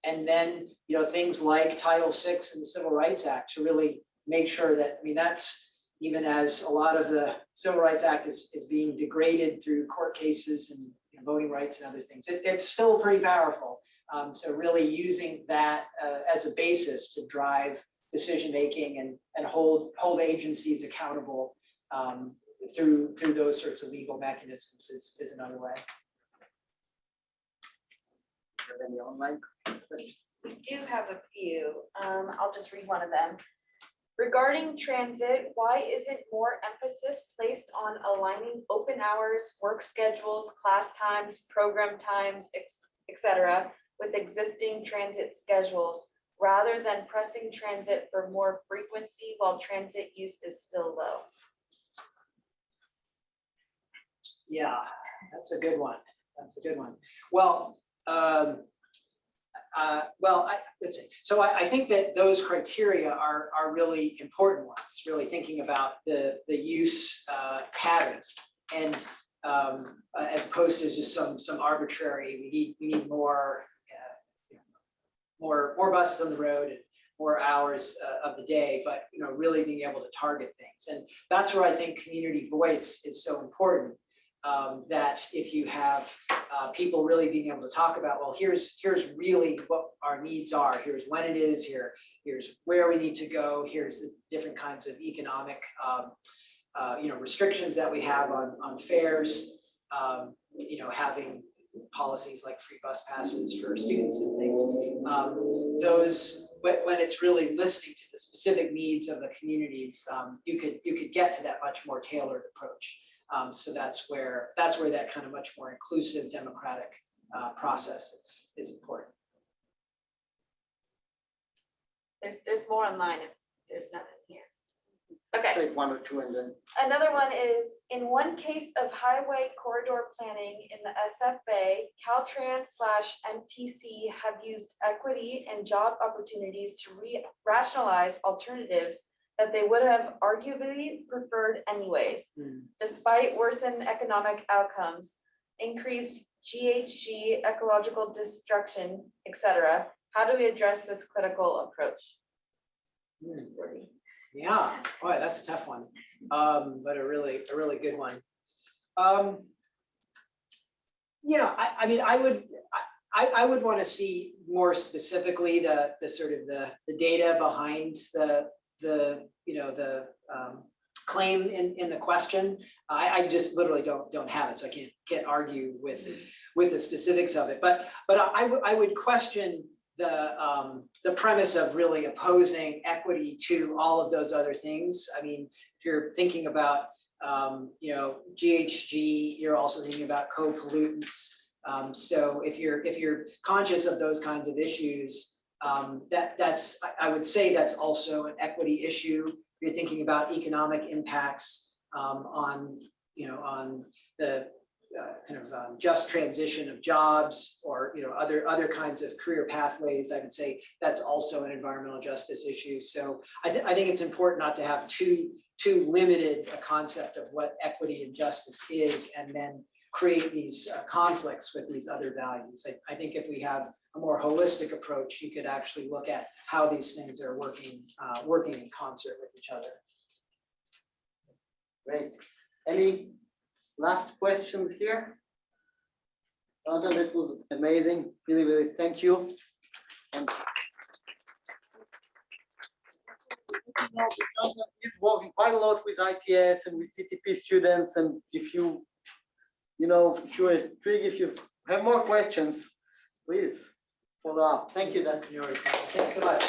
And then things like Title VI and the Civil Rights Act to really make sure that, that's even as a lot of the Civil Rights Act is being degraded through court cases and voting rights and other things, it's still pretty powerful. So really using that as a basis to drive decision-making and hold agencies accountable through those sorts of legal mechanisms is another way. Any online questions? We do have a few. I'll just read one of them. Regarding transit, why isn't more emphasis placed on aligning open hours, work schedules, class times, program times, etc., with existing transit schedules, rather than pressing transit for more frequency while transit use is still low? Yeah, that's a good one. Well, let's see. So I think that those criteria are really important ones, really thinking about the use patterns, and as opposed to just some arbitrary, we need more buses on the road and more hours of the day, but really being able to target things. And that's where I think community voice is so important. That if you have people really being able to talk about, well, here's really what our needs are, here's when it is, here's where we need to go, here's the different kinds of economic restrictions that we have on fares, having policies like free bus passes for students and things. Those, when it's really listening to the specific needs of the communities, you could get to that much more tailored approach. So that's where that kind of much more inclusive democratic process is important. There's more online if there's nothing here. Okay. Take one or two and then. Another one is, in one case of highway corridor planning in the SFA, Caltrans/MTC have used equity and job opportunities to rationalize alternatives that they would have arguably preferred anyways, despite worsened economic outcomes, increased GHG, ecological destruction, etc. How do we address this critical approach? Yeah, boy, that's a tough one, but a really good one. Yeah, I would want to see more specifically the sort of the data behind the claim in the question. I just literally don't have it, so I can't argue with the specifics of it. But I would question the premise of really opposing equity to all of those other things. I mean, if you're thinking about GHG, you're also thinking about co-pollutants. So if you're conscious of those kinds of issues, that's I would say that's also an equity issue. You're thinking about economic impacts on on the just transition of jobs or, other kinds of career pathways, I would say that's also an environmental justice issue. So I think it's important not to have too limited a concept of what equity and justice is and then create these conflicts with these other values. I think if we have a more holistic approach, you could actually look at how these things are working in concert with each other. Great. Any last questions here? Jonathan, it was amazing. Really, really thank you. And Jonathan is working quite a lot with ITS and with CTP students. And if you're intrigued, if you have more questions, please follow up. Thank you, Dan. Thanks so much.